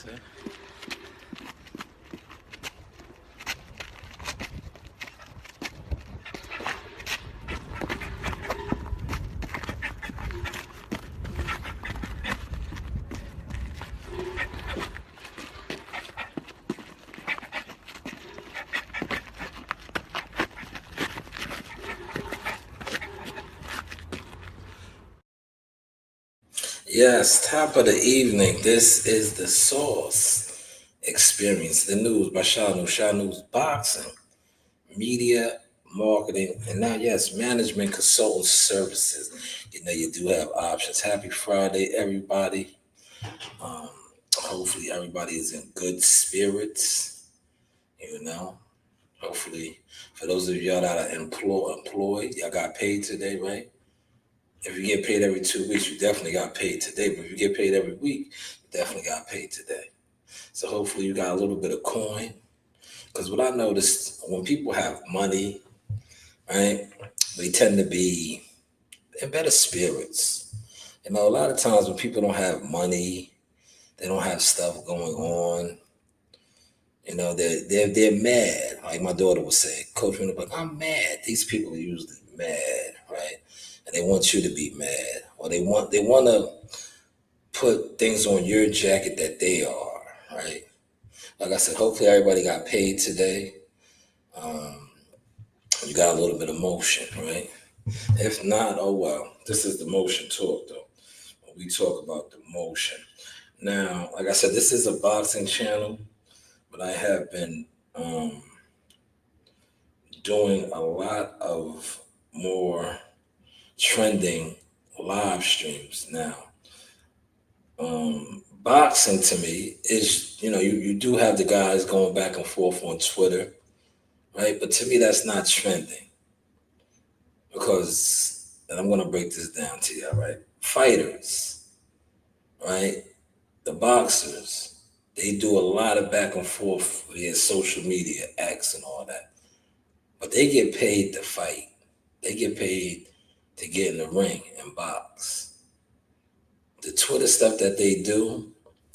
See? Yes, top of the evening. This is the Source Experience, the news by Shanewz. Shanewz boxing, media, marketing, and now, yes, management consultant services. You do have options. Happy Friday, everybody. Um, Hopefully, everybody is in good spirits. You know, hopefully, for those of y'all that are employed, y'all got paid today, right? If you get paid every 2 weeks, you definitely got paid today. But if you get paid every week, you definitely got paid today. So hopefully you got a little bit of coin. Because what I noticed when people have money, right, they tend to be in better spirits. A lot of times when people don't have money, they don't have stuff going on. They're mad. Like my daughter would say, Coach, like, I'm mad. These people are usually mad, right? And they want you to be mad, or they want to put things on your jacket that they are, right? Like I said, hopefully everybody got paid today. Um, you got a little bit of motion, right? If not, oh well. This is the motion talk, though. We talk about the motion. Now, like I said, this is a boxing channel, but I have been doing a lot of more trending live streams now. Boxing to me is, you do have the guys going back and forth on Twitter, right? But to me, that's not trending because, and I'm going to break this down to you, right? Fighters, right? The boxers, they do a lot of back and forth via social media, X and all that. But they get paid to fight. They get paid to get in the ring and box. The Twitter stuff that they do,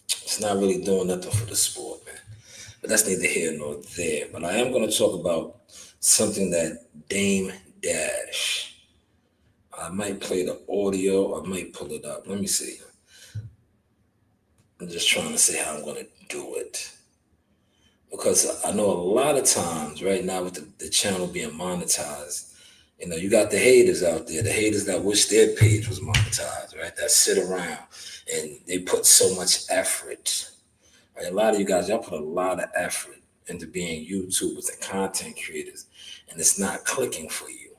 it's not really doing nothing for the sport, man. But that's neither here nor there. But I am going to talk about something that Dame Dash. I might play the audio. I might pull it up. Let me see. I'm just trying to see how I'm going to do it. Because I know a lot of times right now with the channel being monetized, you got the haters out there, the haters that wish their page was monetized, right? That sit around and they put so much effort. Right? A lot of you guys, y'all put a lot of effort into being YouTubers and content creators, and it's not clicking for you.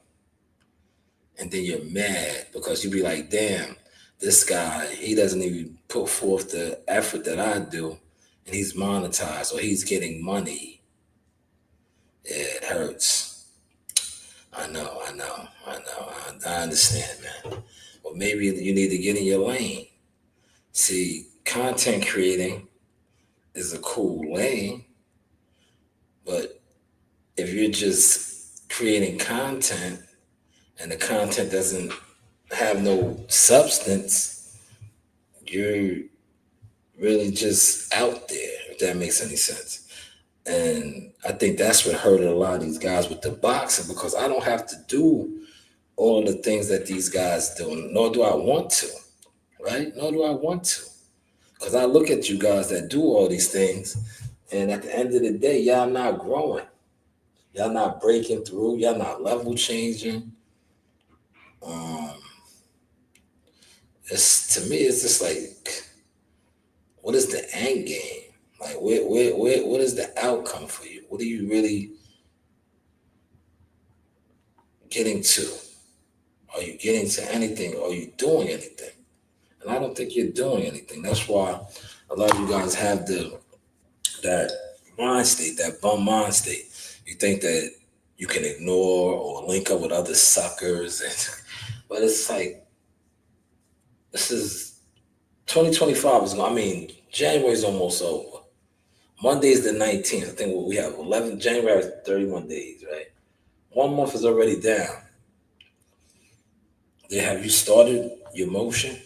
And then you're mad because you be like, damn, this guy, he doesn't even put forth the effort that I do, and he's monetized or he's getting money. Yeah, it hurts. I understand, man. Well, maybe you need to get in your lane. See, content creating is a cool lane, but if you're just creating content and the content doesn't have no substance, you're really just out there, if that makes any sense. And I think that's what hurted a lot of these guys with the boxing because I don't have to do all of the things that these guys do, nor do I want to, right? Nor do I want to. Because I look at you guys that do all these things, and at the end of the day, y'all not growing. Y'all not breaking through. Y'all not level changing. Um, it's to me, it's just like, what is the end game? Like, what is the outcome for you? What are you really getting to? Are you getting to anything? Are you doing anything? And I don't think you're doing anything. That's why a lot of you guys have that mind state, that bum mind state. You think that you can ignore or link up with other suckers, but it's like this is 2025 is. I mean, January's almost over. Monday's the 19th. I think what we have 11 January has 31 days, right? 1 month is already down. Have you started your motion?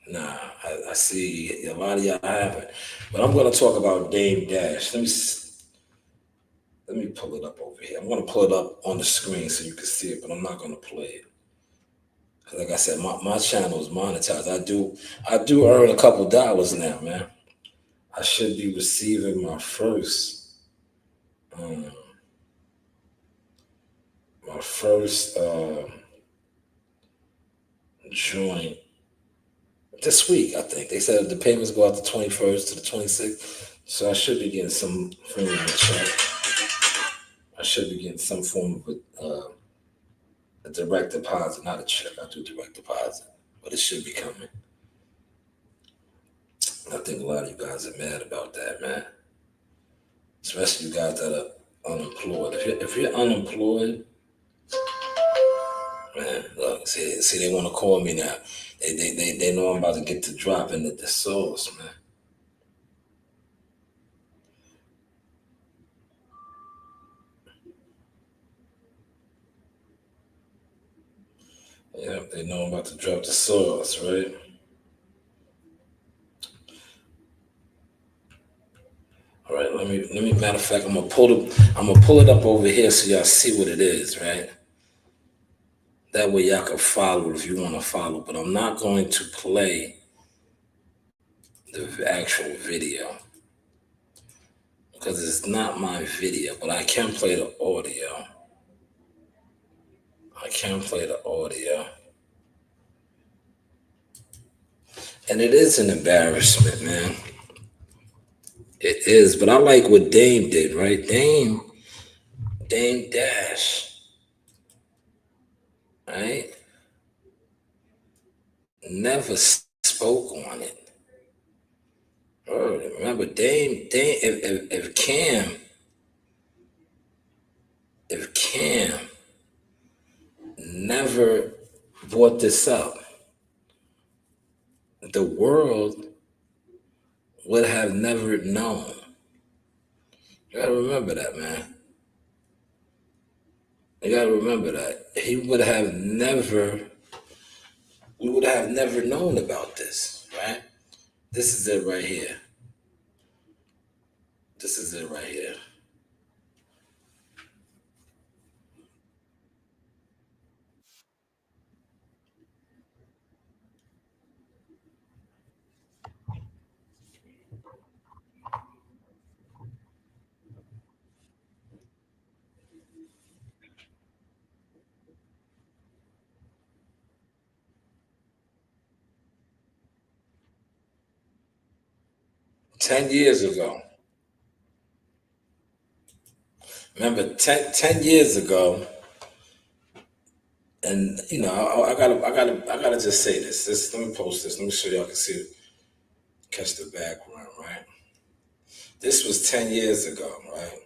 Nah, I see a lot of y'all haven't. But I'm going to talk about Dame Dash. Let me pull it up over here. I'm going to pull it up on the screen so you can see it, but I'm not going to play it. 'Cause like I said, my channel is monetized. I do earn a couple dollars now, man. I should be receiving um, my first joint this week. I think they said the payments go out the 21st to the 26th, so I should be getting some form of a check. I should be getting some form of a direct deposit, not a check. I do direct deposit, but it should be coming. I think a lot of you guys are mad about that, man. Especially you guys that are unemployed. If you're unemployed, man, look, see, they want to call me now. They know I'm about to get to dropping the sauce, man. Yeah, they know I'm about to drop the sauce, right? All right, let me. Matter of fact, I'm gonna pull it up over here so y'all see what it is, right? That way y'all can follow if you want to follow. But I'm not going to play the actual video because it's not my video. But I can play the audio. I can play the audio, and it is an embarrassment, man. It is. But I like what Dame did, right? Dame Dash, right? Never spoke on it. Oh, remember Dame, if Cam never brought this up, the world would have never known. You gotta remember that, man. You gotta remember that. We would have never known about this, right? This is it right here. This is it right here. 10 years ago. Remember, 10 years ago, and I gotta just say this. Let me post this. Let me show y'all can see, catch the background, right? This was 10 years ago, right?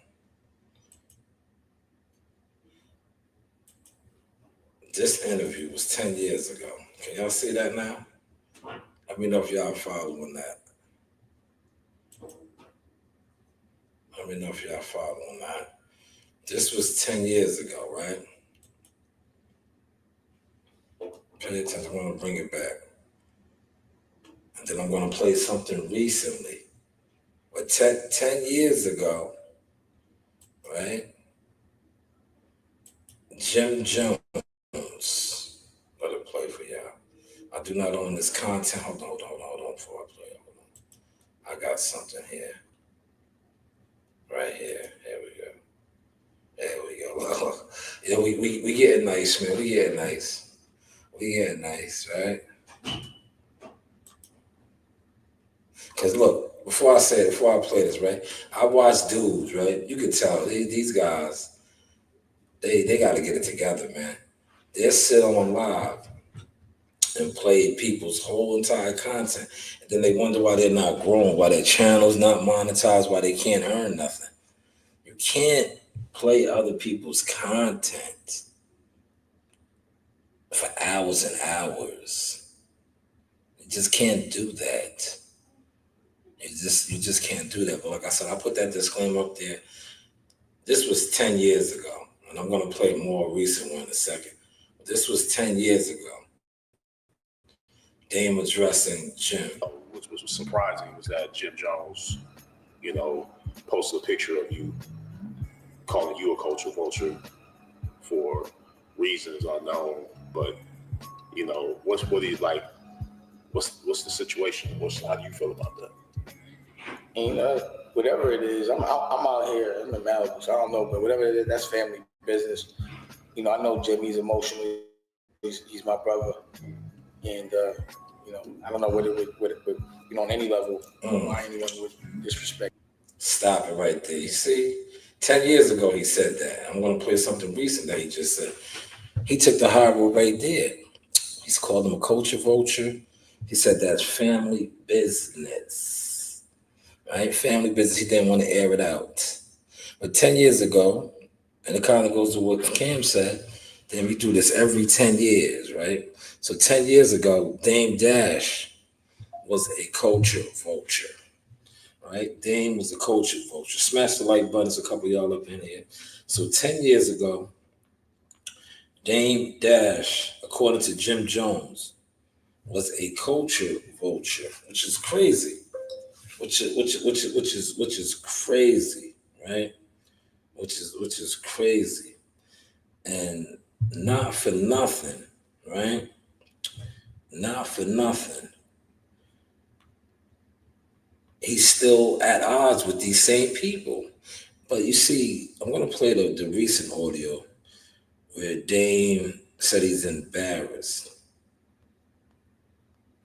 This interview was 10 years ago. Can y'all see that now? Let me know if y'all following that. Let me know if y'all following that. This was 10 years ago, right? Pay attention. I'm gonna bring it back, and then I'm gonna play something recently. But ten years ago, right? Jim Jones. Let it play for y'all. I do not own this content. Hold on before I play. Hold on. I got something here. Right here. Here we go. There we go. Yeah, we getting nice, man. We getting nice. We getting nice, right? Cause look, before I play this, right? I watch dudes, right? You can tell these guys, they got to get it together, man. They'll sit on live and play people's whole entire content, and then they wonder why they're not growing, why their channel's not monetized, why they can't earn nothing. You can't play other people's content for hours and hours. You just can't do that. You just can't do that. But like I said, I put that disclaimer up there. This was 10 years ago, and I'm gonna play a more recent one in a second. This was 10 years ago. Dame addressing Jim. Which was surprising was that Jim Jones, posted a picture of you calling you a culture vulture for reasons unknown. But what do you like? What's the situation? How do you feel about that? And whatever it is, I'm out here in the Malibu, so I don't know, but whatever it is, that's family business. I know Jimmy's emotionally, he's my brother, and I don't know what it would, on any level, why anyone would disrespect. Stop it right there. You see, 10 years ago he said that. I'm going to play something recent that he just said. He took the hard road right there. He's called him a culture vulture. He said that's family business, right? Family business. He didn't want to air it out. But 10 years ago, and it kind of goes to what Cam said, then we do this every 10 years, right? So 10 years ago, Dame Dash was a culture vulture, right? Dame was a culture vulture. Smash the like buttons, a couple of y'all up in here. So 10 years ago, Dame Dash, according to Jim Jones, was a culture vulture, which is crazy. Which is crazy, right? Which is crazy. And not for nothing, right? Not for nothing. He's still at odds with these same people. But you see, I'm gonna play the recent audio where Dame said he's embarrassed.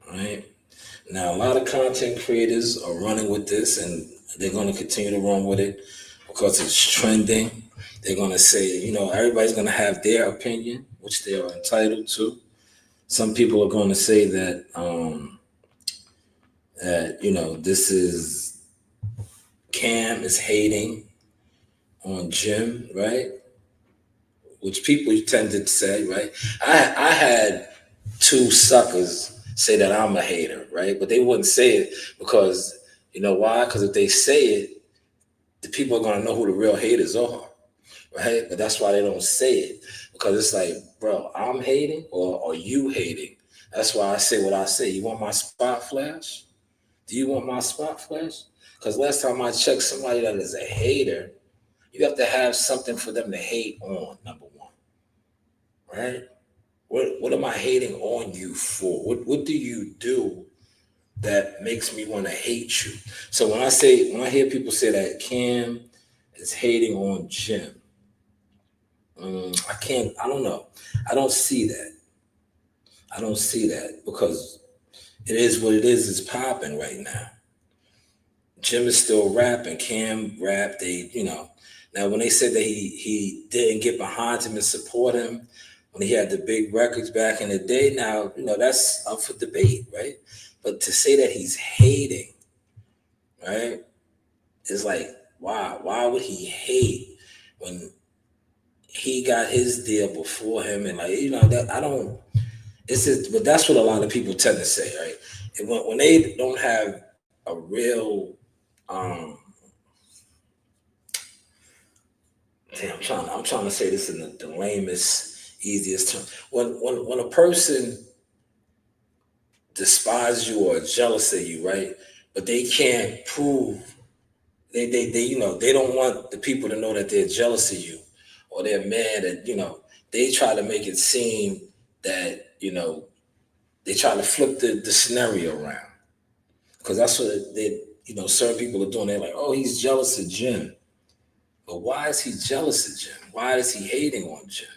Right? Now, a lot of content creators are running with this, and they're going to continue to run with it because it's trending. They're going to say, everybody's going to have their opinion, which they are entitled to. Some people are going to say that, this is Cam is hating on Jim, right? Which people tend to say, right? I had two suckers say that I'm a hater, right? But they wouldn't say it because, you know why? Because if they say it, the people are going to know who the real haters are, right? But that's why they don't say it, because it's like, bro, I'm hating or are you hating? That's why I say what I say. You want my spot flash? Do you want my spot flash? Because last time I checked, somebody that is a hater, you have to have something for them to hate on, number one, right? What am I hating on you for? What do you do that makes me want to hate you? So when I hear people say that Cam is hating on Jim, I don't know. I don't see that. I don't see that because it is what it is. It's popping right now. Jim is still rapping. Cam rapped. Now when they said that he didn't get behind him and support him when he had the big records back in the day, now that's up for debate, right? But to say that he's hating, right, is like, why would he hate when he got his deal before him? And that I don't. It's just, but that's what a lot of people tend to say, right? And when they don't have a real I'm trying to say this in the lamest, easiest term. When a person despises you or is jealous of you, right? But they can't prove they don't want the people to know that they're jealous of you or they're mad at they try to make it seem that they try to flip the scenario around because that's what certain people are doing. They're like, oh, he's jealous of Jim. But why is he jealous of Jim? Why is he hating on Jim?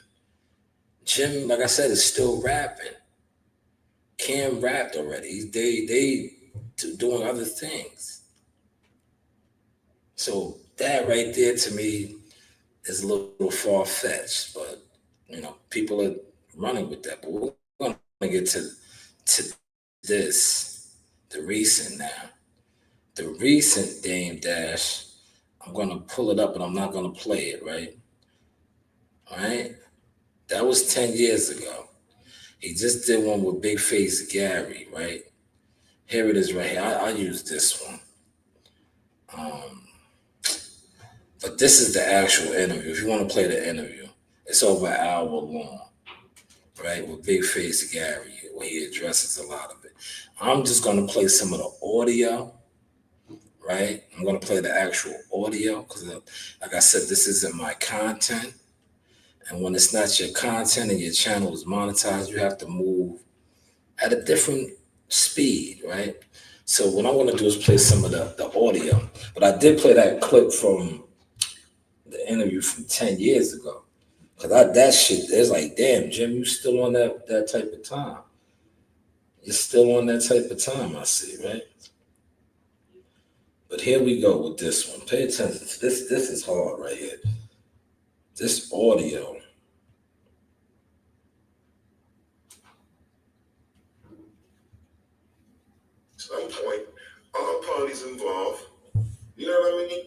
Jim, like I said, is still rapping. Cam rapped already. They doing other things. So that right there to me is a little far fetched, but people are running with that. But we're gonna get to this, the recent now. The recent Dame Dash, I'm gonna pull it up, but I'm not gonna play it, right? All right. That was 10 years ago. He just did one with Big Face Gary, right? Here it is right here. I'll use this one. But this is the actual interview. If you want to play the interview, it's over an hour long. right, with Big Face Gary, where he addresses a lot of it. I'm just gonna play some of the audio, right? I'm gonna play the actual audio because, like I said, this isn't my content. And when it's not your content and your channel is monetized, you have to move at a different speed, right? So what I'm gonna do is play some of the audio. But I did play that clip from the interview from 10 years ago. Cause that shit, it's like, damn, Jim, you still on that type of time. You're still on that type of time, I see, right? But here we go with this one. Pay attention. This is hard right here. This audio. Some point, all parties involved. You know what I mean?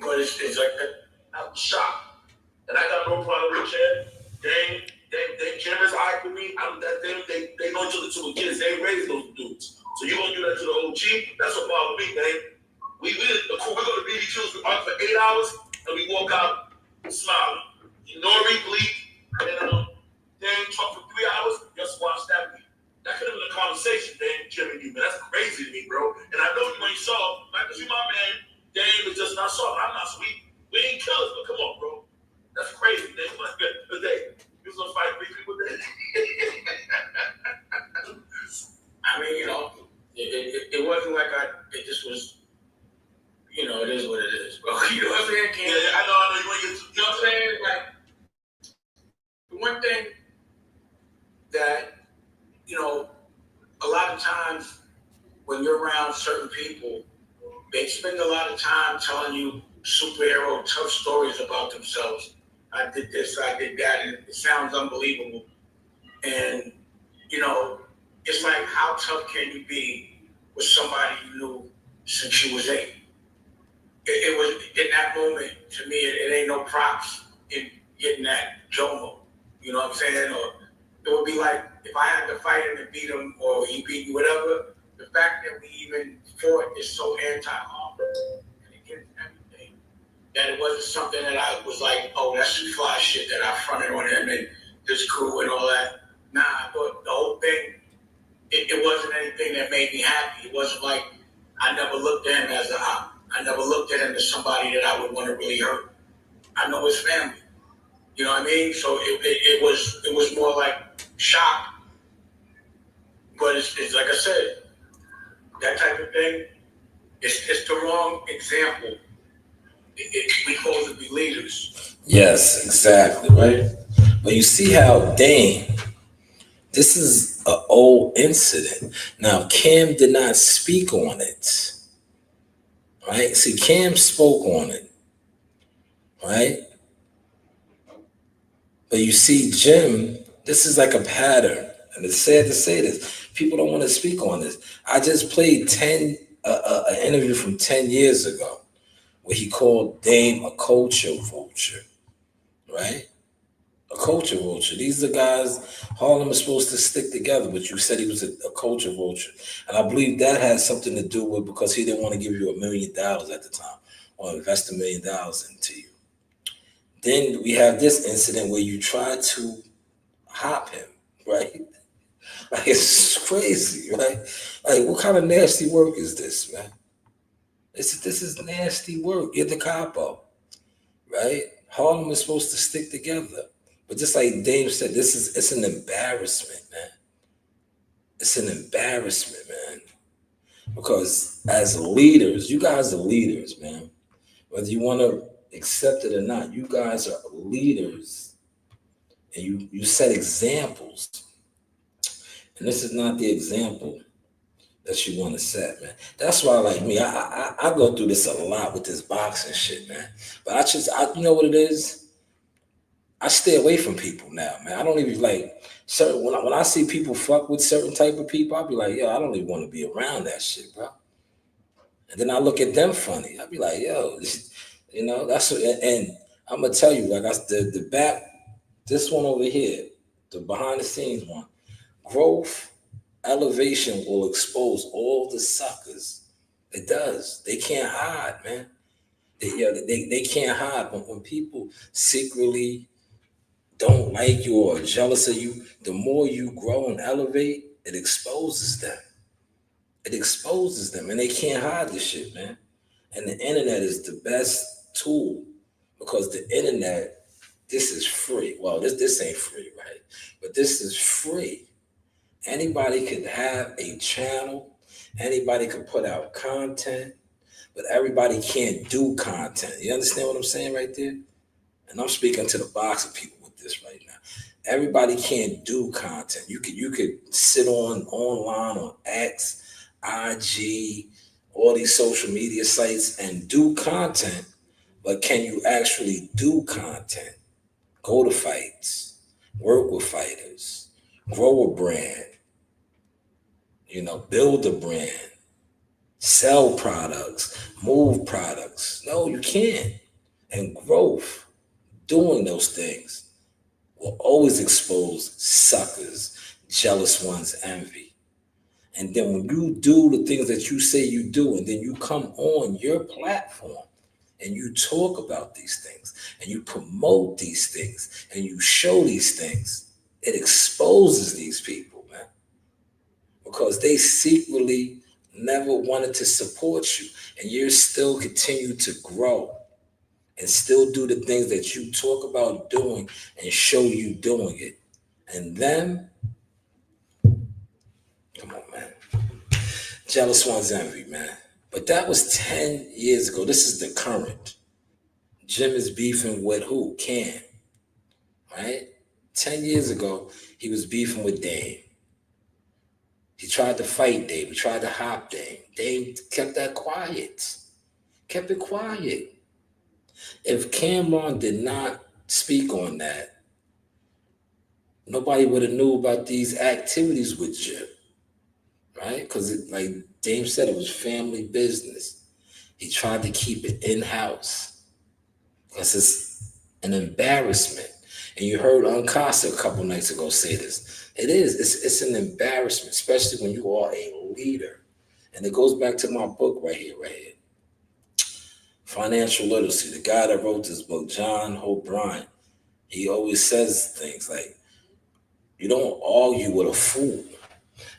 But it's like I'm shocked, and I got no problem with Jim. Jim is alright with me. They know each other to the kids. They raised those dudes. So you gonna do that to the OG? That's what bothers me, man. We go to BBQs, we argue for 8 hours, and we walk out smiling. Nori bleak, and then talk for 3 hours. Just watch that beat. That could have been a conversation, Dan, Jim and you, man. That's crazy to me, bro. And I know you ain't soft, like, cause you my man. Dame is just not soft. I'm not sweet. We ain't killers, but come on, bro. That's crazy, Dan. But Dave, you was gonna fight 3 people, Dan? I mean, you know, it wasn't like it just was, you know, it is what it is, bro. You know what I'm saying? Yeah, I know. You want to get, you know what I'm saying? Like, the one thing that, you know, a lot of times when you're around certain people, they spend a lot of time telling you superhero tough stories about themselves. I did this, I did that, and it sounds unbelievable. And, you know, it's like, how tough can you be with somebody you knew since you was 8? It was, in that moment, to me, it ain't no props in getting that Jomo. You know what I'm saying? Or it would be like, if I had to fight him and beat him, or he beat me, whatever, the fact that we even fought is so anti-harm and against everything, that it wasn't something that I was like, oh, that's some fly shit that I fronted on him and this crew and all that. Nah, I thought the whole thing, it wasn't anything that made me happy. It wasn't like, I never looked at him as a op. I never looked at him as somebody that I would want to really hurt. I know his family. You know what I mean? So it was more like shock. But it's like I said, that type of thing, it's the wrong example. We supposed to be leaders. Yes, exactly, right? But you see how Dame, this is an old incident. Now, Cam did not speak on it, right? See, Cam spoke on it, right? But you see, Jim, this is like a pattern. And it's sad to say this. People don't want to speak on this. I just played an interview from 10 years ago where he called Dame a culture vulture, right? A culture vulture. These are guys, Harlem is supposed to stick together, but you said he was a culture vulture. And I believe that has something to do with because he didn't want to give you $1 million at the time or invest $1 million into you. Then we have this incident where you try to hop him, right? Like, it's crazy, right? Like, what kind of nasty work is this, man? This is nasty work. You're the capo, right? Harlem is supposed to stick together. But just like Dave said, it's an embarrassment, man. It's an embarrassment, man. Because as leaders, you guys are leaders, man. Whether you want to accept it or not, you guys are leaders. And you set examples. And this is not the example that you want to set, man. That's why, like me, I go through this a lot with this boxing shit, man. But you know what it is? I stay away from people now, man. I don't even like certain when I see people fuck with certain type of people, I'll be like, yo, I don't even want to be around that shit, bro. And then I look at them funny. I'll be like, yo, you know, that's what, and I'm gonna tell you, like the back, this one over here, the behind the scenes one, growth, elevation will expose all the suckers. It does. They can't hide, man. They can't hide. When people secretly don't like you or are jealous of you, the more you grow and elevate, it exposes them. It exposes them, and they can't hide this shit, man. And the internet is the best tool because the internet, this is free. Well, this ain't free, right? But this is free. Anybody could have a channel. Anybody could put out content, but everybody can't do content. You understand what I'm saying right there? And I'm speaking to the boxing people with this right now. Everybody can't do content. You could sit online on X, IG, all these social media sites and do content, but can you actually do content? Go to fights, work with fighters, grow a brand, build a brand, sell products, move products. No, you can't. And growth, doing those things, will always expose suckers, jealous ones, envy. And then when you do the things that you say you do, and then you come on your platform and you talk about these things and you promote these things and you show these things, it exposes these people, man, because they secretly never wanted to support you, and you're still continue to grow and still do the things that you talk about doing and show you doing it. And them, come on, man. Jealous ones envy, man. But that was 10 years ago. This is the current. Jim is beefing with who? Cam, right? 10 years ago, he was beefing with Dame. He tried to fight Dame. He tried to hop Dame. Dame kept that quiet. Kept it quiet. If Cameron did not speak on that, nobody would have knew about these activities with Jim, right? Because like Dame said, it was family business. He tried to keep it in-house because it's an embarrassment. And you heard Uncasa a couple nights ago say this. It is. It's an embarrassment, especially when you are a leader. And it goes back to my book right here. Financial literacy. The guy that wrote this book, John O'Brien, he always says things like, you don't argue with a fool.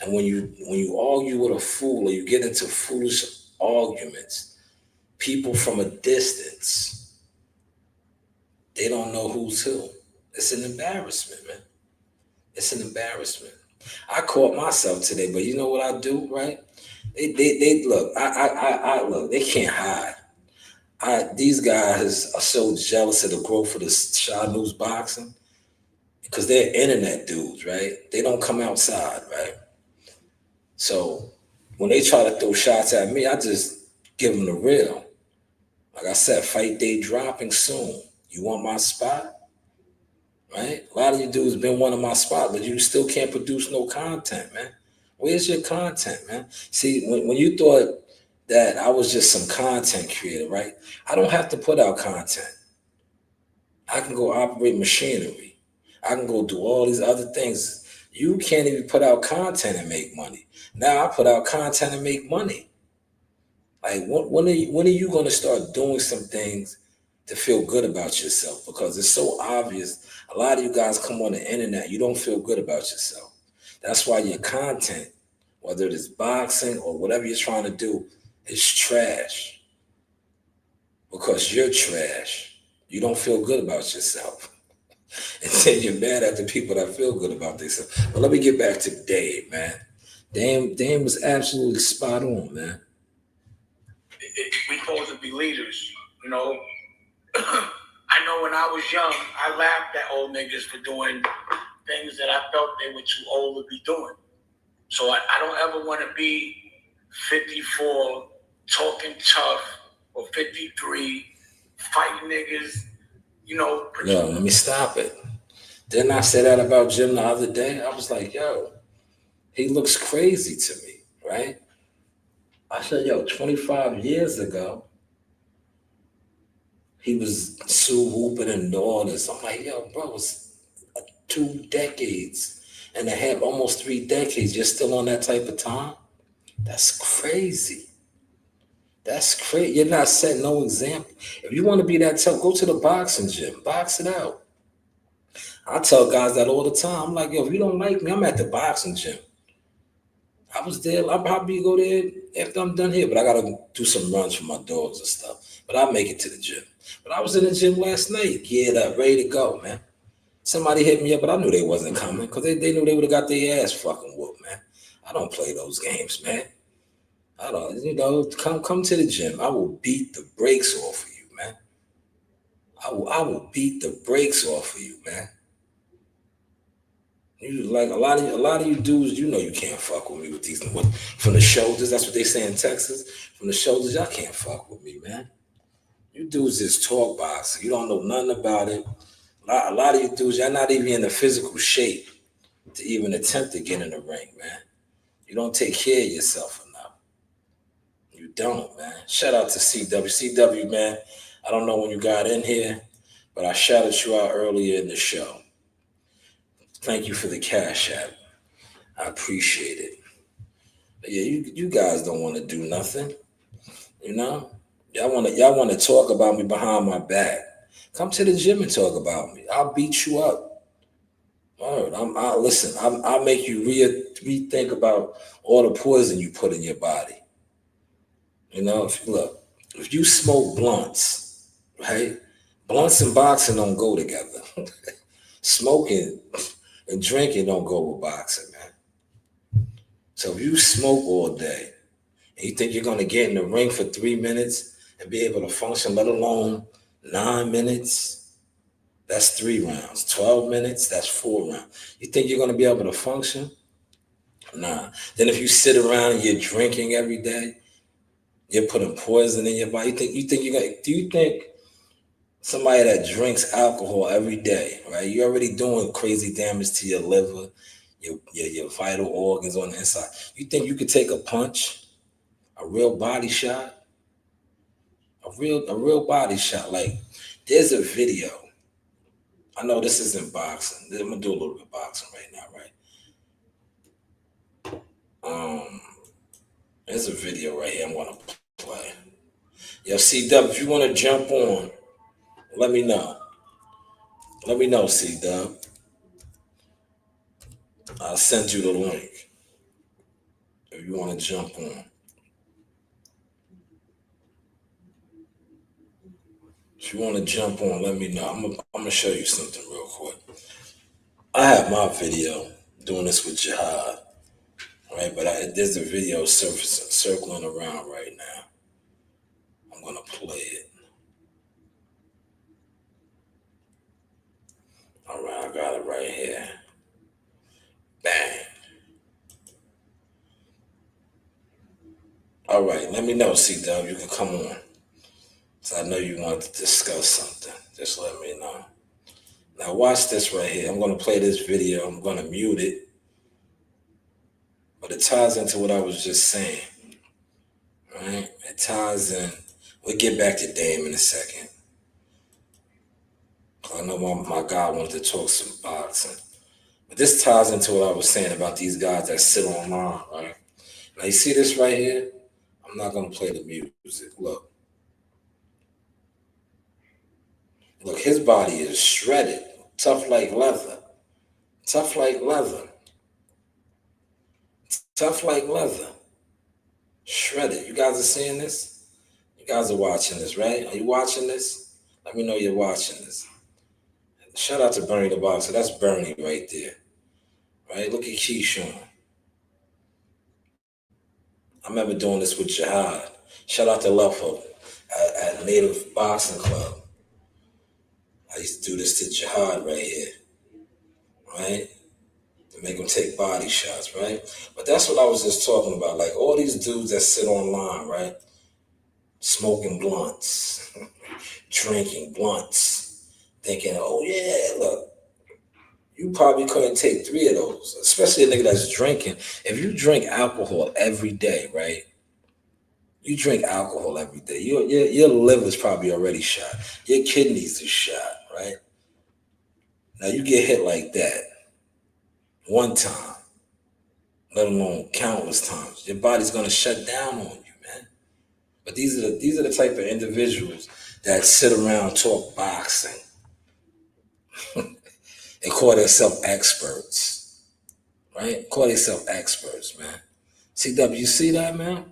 And when you argue with a fool or you get into foolish arguments, people from a distance, they don't know who's who. It's an embarrassment, man. It's an embarrassment. I caught myself today, but you know what I do, right? They look. I look. They can't hide. These guys are so jealous of the growth of the Shanewz boxing because they're internet dudes, right? They don't come outside, right? So when they try to throw shots at me, I just give them the real. Like I said, fight day dropping soon. You want my spot? Right? A lot of you dudes been wanting my spot, but you still can't produce no content, man. Where's your content, man? See, when you thought that I was just some content creator, right? I don't have to put out content. I can go operate machinery. I can go do all these other things. You can't even put out content and make money. Now I put out content and make money. Like, when are you going to start doing some things to feel good about yourself? Because it's so obvious. A lot of you guys come on the internet, you don't feel good about yourself. That's why your content, whether it is boxing or whatever you're trying to do, is trash. Because you're trash. You don't feel good about yourself. And then you're mad at the people that feel good about themselves. But let me get back to Dame, man. Dame was absolutely spot on, man. We supposed to be leaders, you know. I know when I was young, I laughed at old niggas for doing things that I felt they were too old to be doing. So I don't ever want to be 54, talking tough, or 53, fighting niggas, you know. Yo, let me stop it. Didn't I say that about Jim the other day? I was like, yo, he looks crazy to me, right? I said, yo, 25 years ago, he was Sue whooping and all this. I'm like, yo, bro, it's 2 decades and a half, almost 3 decades. You're still on that type of time? That's crazy. That's crazy. You're not setting no example. If you want to be that tough, go to the boxing gym. Box it out. I tell guys that all the time. I'm like, yo, if you don't like me, I'm at the boxing gym. I was there. I'll probably go there after I'm done here, but I gotta do some runs for my dogs and stuff. But I'll make it to the gym. But I was in the gym last night, geared up, ready to go, man. Somebody hit me up, but I knew they wasn't coming because they knew they would have got their ass fucking whooped, man. I don't play those games, man. I don't, come to the gym. I will beat the brakes off of you, man. I will beat the brakes off of you, man. You like a lot of you dudes, you know you can't fuck with me with these from the shoulders. That's what they say in Texas. From the shoulders, y'all can't fuck with me, man. You dudes just talk boxing. You don't know nothing about it. A lot of you dudes, y'all not even in the physical shape to even attempt to get in the ring, man. You don't take care of yourself enough. You don't, man. Shout out to CW. CW, man, I don't know when you got in here, but I shouted you out earlier in the show. Thank you for the cash app. I appreciate it. But yeah, you guys don't want to do nothing. You know? Y'all want to talk about me behind my back. Come to the gym and talk about me. I'll beat you up. All right, listen. I'll make you rethink about all the poison you put in your body. You know, if you smoke blunts, right? Blunts and boxing don't go together. Smoking and drinking don't go with boxing, man. So if you smoke all day and you think you're gonna get in the ring for 3 minutes and be able to function, let alone 9 minutes, that's 3 rounds. 12 minutes, that's 4 rounds. You think you're gonna be able to function? Nah. Then if you sit around and you're drinking every day, you're putting poison in your body. Do you think somebody that drinks alcohol every day, right? You're already doing crazy damage to your liver, your vital organs on the inside. You think you could take a punch, a real body shot, a real body shot? Like, there's a video. I know this isn't boxing. I'm gonna do a little bit of boxing right now, right? There's a video right here I'm gonna play. Yo, C-Dub, if you want to jump on, let me know. Let me know, C-Dub. I'll send you the link if you want to jump on. If you want to jump on, let me know. I'm gonna show you something real quick. I have my video doing this with Jihad, right? But there's a video circling around right now. I'm gonna play it. All right, I got it right here. Bang. All right, let me know, C-Dub. You can come on. So I know you want to discuss something. Just let me know. Now watch this right here. I'm going to play this video. I'm going to mute it. But it ties into what I was just saying. Right? It ties in. We'll get back to Dame in a second. I know my guy wanted to talk some boxing. But this ties into what I was saying about these guys that sit online, right? Now you see this right here? I'm not going to play the music. Look, his body is shredded, tough like leather. Tough like leather. Tough like leather. Shredded. You guys are seeing this? You guys are watching this, right? Are you watching this? Let me know you're watching this. Shout out to Bernie the Boxer. That's Bernie right there. Right? Look at Keyshawn. I remember doing this with Jihad. Shout out to Lefo at Native Boxing Club. I used to do this to Jihad right here. Right? To make them take body shots, right? But that's what I was just talking about. Like all these dudes that sit online, right? Smoking blunts, drinking blunts, thinking, oh yeah, look, you probably couldn't take 3 of those, especially a nigga that's drinking. If you drink alcohol every day, right? You drink alcohol every day. Your liver's probably already shot. Your kidneys are shot, right? Now you get hit like that one time, let alone countless times. Your body's gonna shut down on you, man. But these are the type of individuals that sit around talk boxing. They call themselves experts, right? Call themselves experts, man. CW, you see that, man?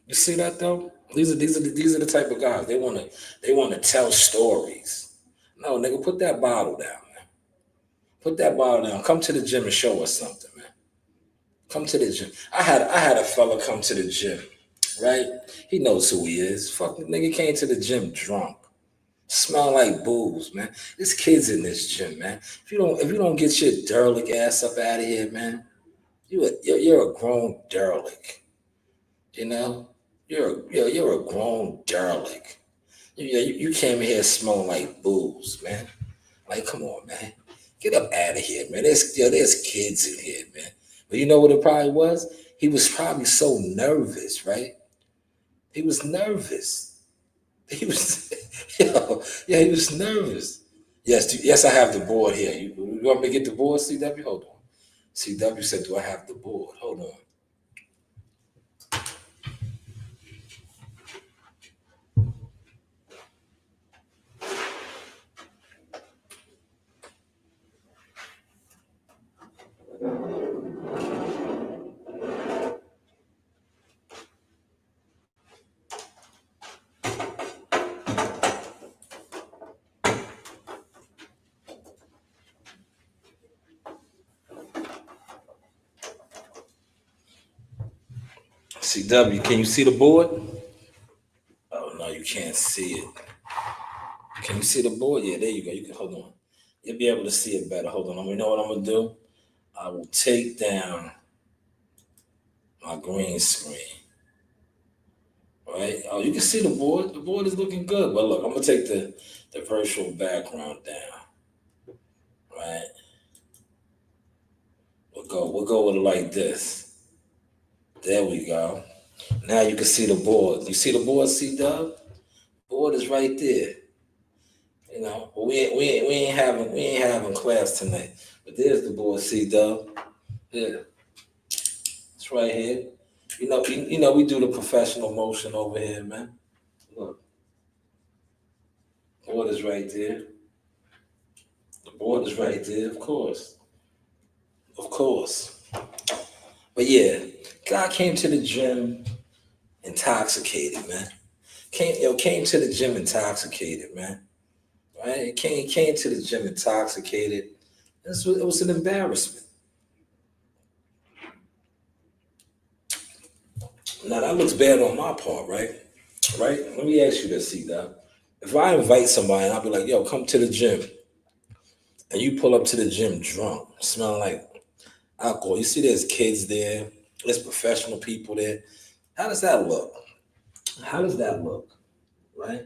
You see that though? These are the type of guys. They wanna tell stories. No, nigga, put that bottle down, man. Put that bottle down. Come to the gym and show us something, man. Come to the gym. I had a fella come to the gym, right? He knows who he is. Fucking nigga came to the gym drunk. Smell like booze, man. There's kids in this gym, man. If you don't get your derelict ass up out of here, man, you're a grown derelict. You know? You're a grown derelict. You came here smelling like booze, man. Like, come on, man. Get up out of here, man. There's kids in here, man. But you know what it probably was? He was probably so nervous, right? He was nervous. He was, he was nervous. Yes, I have the board here. You want me to get the board, CW? Hold on. CW said, do I have the board? Hold on. CW, can you see the board? Oh no, you can't see it. Can you see the board? Yeah, there you go. You can hold on. You'll be able to see it better. Hold on. You know what I'm gonna do? I will take down my green screen. Right? Oh, you can see the board. The board is looking good. But look, I'm gonna take the virtual background down. Right? We'll go with it like this. There we go. Now you can see the board. You see the board, C-Dub? Board is right there. You know, but we ain't having class tonight. But there's the board, C-Dub. Yeah. It's right here. You know, we do the professional motion over here, man. Look. Board is right there. The board is right there, of course. Of course. But yeah, guy came to the gym intoxicated, man. Came to the gym intoxicated, man. Right? Came to the gym intoxicated. It was an embarrassment. Now that looks bad on my part, right? Right? Let me ask you this, C-Dub. If I invite somebody and I'll be like, yo, come to the gym, and you pull up to the gym drunk, smelling like alcohol. You see there's kids there, there's professional people there. How does that look? How does that look? Right?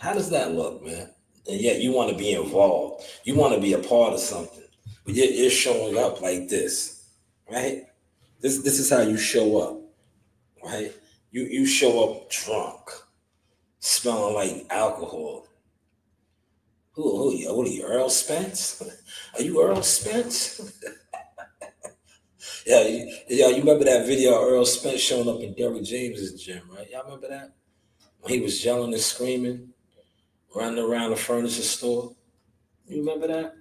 How does that look, man? And yet you want to be involved. You want to be a part of something. But you're showing up like this, right? This is how you show up, right? You show up drunk, smelling like alcohol. Who are you? What are you, Earl Spence? Are you Earl Spence? Yeah, you remember that video of Earl Spence showing up in Derrick James's gym, right? Y'all remember that? When he was yelling and screaming, running around the furniture store. You remember that?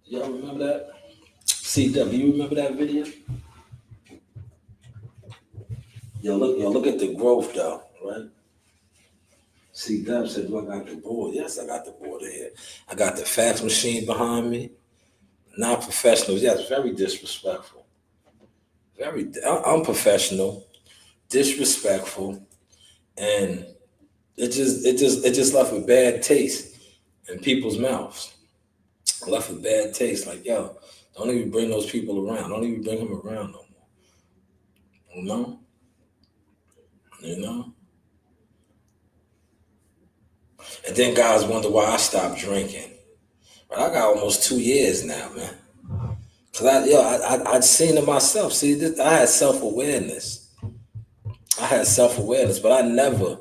Y'all remember that? CW, you remember that video? Look at the growth though, right? CW said, "Do I got the board?" Yes, I got the board here. I got the fax machine behind me. Non-professionals, yes, very disrespectful. Very unprofessional, disrespectful, and it just left a bad taste in people's mouths. Left a bad taste. Like, yo, don't even bring those people around. Don't even bring him around no more. You know? You know? And then guys wonder why I stopped drinking. But I got almost 2 years now, man. Cause I'd seen it myself. See, I had self-awareness. But I never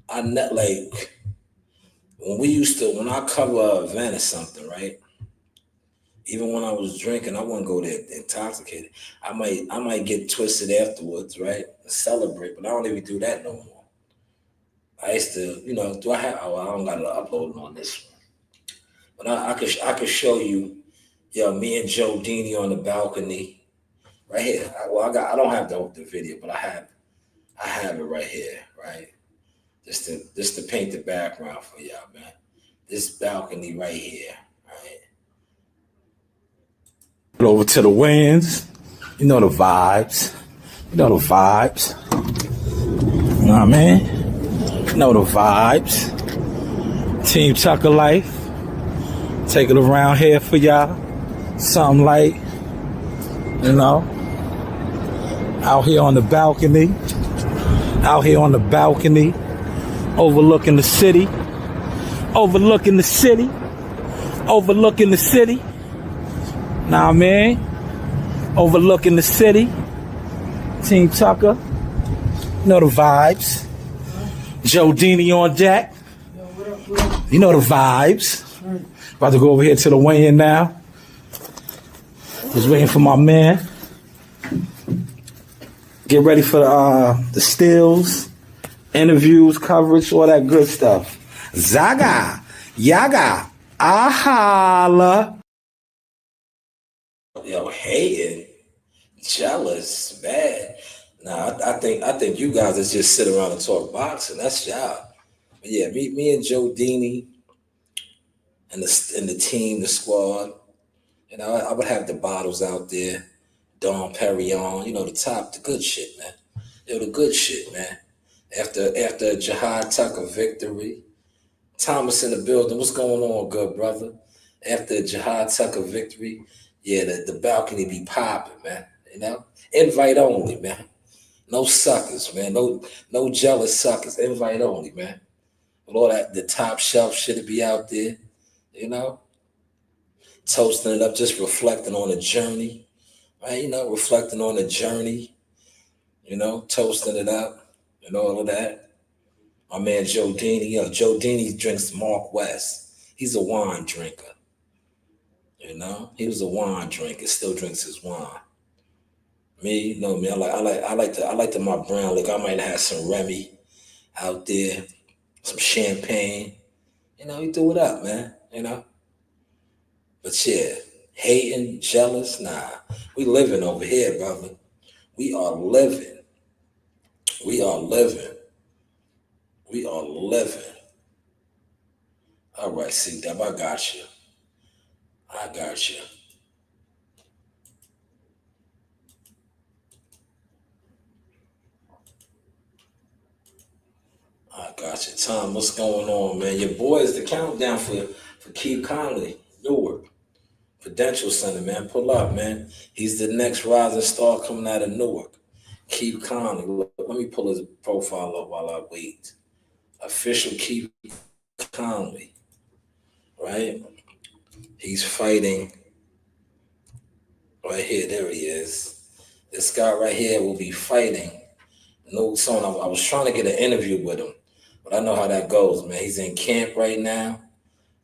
like when I cover an event or something, right? Even when I was drinking, I wouldn't go there intoxicated. I might get twisted afterwards, right? Celebrate, but I don't even do that no more. I used to, I don't got to upload on this one. But I could show you, me and Joe Dini on the balcony right here. I don't have the video, but I have it right here, right? Just to paint the background for y'all, man. This balcony right here, right? Over to the winds. You know the vibes. You know the vibes. You know what I mean? You know the vibes. Team Tucker Life. Take it around here for y'all. Something like, you know, out here on the balcony. Out here on the balcony. Overlooking the city. Overlooking the city. Overlooking the city. Know what I mean? Overlooking the city. Team Tucker. You know the vibes. Joe Dini on deck. You know the vibes. About to go over here to the weigh-in now. Just waiting for my man. Get ready for the stills, interviews, coverage, all that good stuff. Zaga, yaga, ahala. Yo, hating, jealous, bad. Nah, I think you guys that just sit around and talk boxing. That's y'all. But yeah, me and Joe Dini and the team, the squad. You know, I would have the bottles out there, Dom Perignon. You know, the good shit, man. The good shit, man. After Jihad Tucker victory, Thomas in the building. What's going on, good brother? After Jihad Tucker victory, yeah, the balcony be popping, man. You know, invite only, man. No suckers, man. No jealous suckers. Invite only, man. With all that, the top shelf shit be out there, you know. Toasting it up, just reflecting on the journey, right? You know, reflecting on the journey, you know, toasting it up and all of that. My man Joe Dini, Joe Dini drinks Mark West. He's a wine drinker. You know, he was a wine drinker, still drinks his wine. Me, you know me, I like to my brown liquor. I might have some Remy out there, some champagne. You know, you do it up, man. You know. But yeah, hating, jealous, nah. We living over here, brother. We are living. We are living. We are living. All right, C-Dub, I got you. I got you. I got you. Tom, what's going on, man? Your boy is the countdown for Keith Conley, Newark. Prudential Center, man. Pull up, man. He's the next rising star coming out of Newark. Keith Conley. Look, let me pull his profile up while I wait. Official Keith Conley, right? He's fighting right here. There he is. This guy right here will be fighting. No son. I was trying to get an interview with him, but I know how that goes, man. He's in camp right now,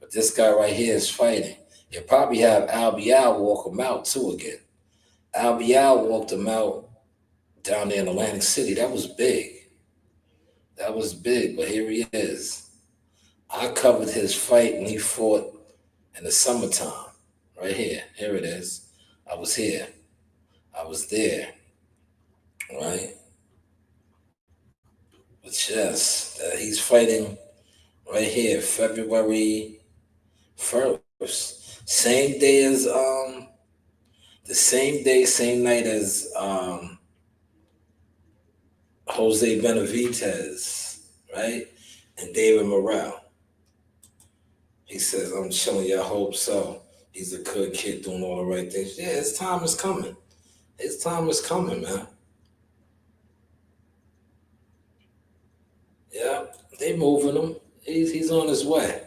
but this guy right here is fighting. You'll probably have Albial walk him out too again. Albial walked him out down there in Atlantic City. That was big. That was big, but here he is. I covered his fight when he fought in the summertime. Right here. Here it is. I was here. I was there. Right? But yes, he's fighting right here, February 1st. Same day as the same day, same night as Jose Benavidez, right? And David Morrell. He says, I'm chilling, you, I hope so. He's a good kid doing all the right things. Yeah, his time is coming. His time is coming, man. Yeah, they moving him. He's on his way.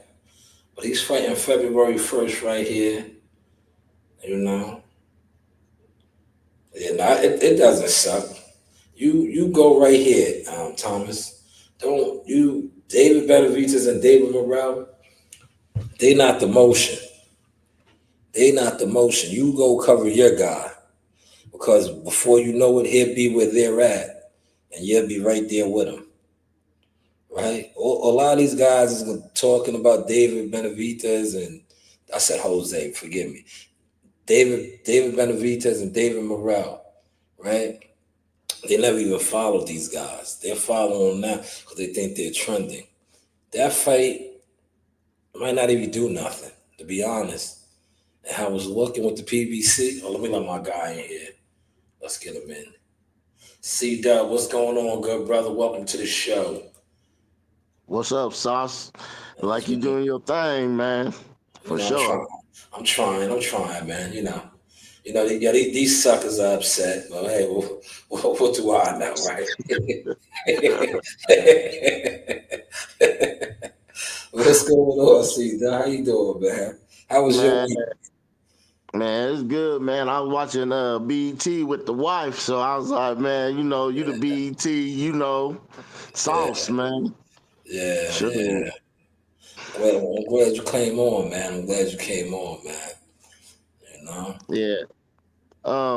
But he's fighting February 1st right here. You know? Yeah, nah, it doesn't suck. You go right here, Thomas. David Benavidez and David Morrell, they not the motion. They not the motion. You go cover your guy. Because before you know it, he'll be where they're at. And you'll be right there with him. Right? A lot of these guys is talking about David Benavidez and I said Jose, forgive me. David Benavidez and David Morrell, right? They never even followed these guys. They're following them now because they think they're trending. That fight might not even do nothing, to be honest. And I was looking with the PBC. Oh, let me let my guy in here. Let's get him in. C-Dub, what's going on, good brother? Welcome to the show. What's up, Sauce? Like you doing your thing, man. For sure. I'm trying, man. These suckers are upset. But hey, what do I know, right? What's going on, C-Dub? How you doing, man? How was your week? Man, it's good, man. I was watching BET with the wife, so I was like, man, you the BET, Sauce, man. Yeah, Sure. yeah. Well, I'm glad you came on, man. Yeah.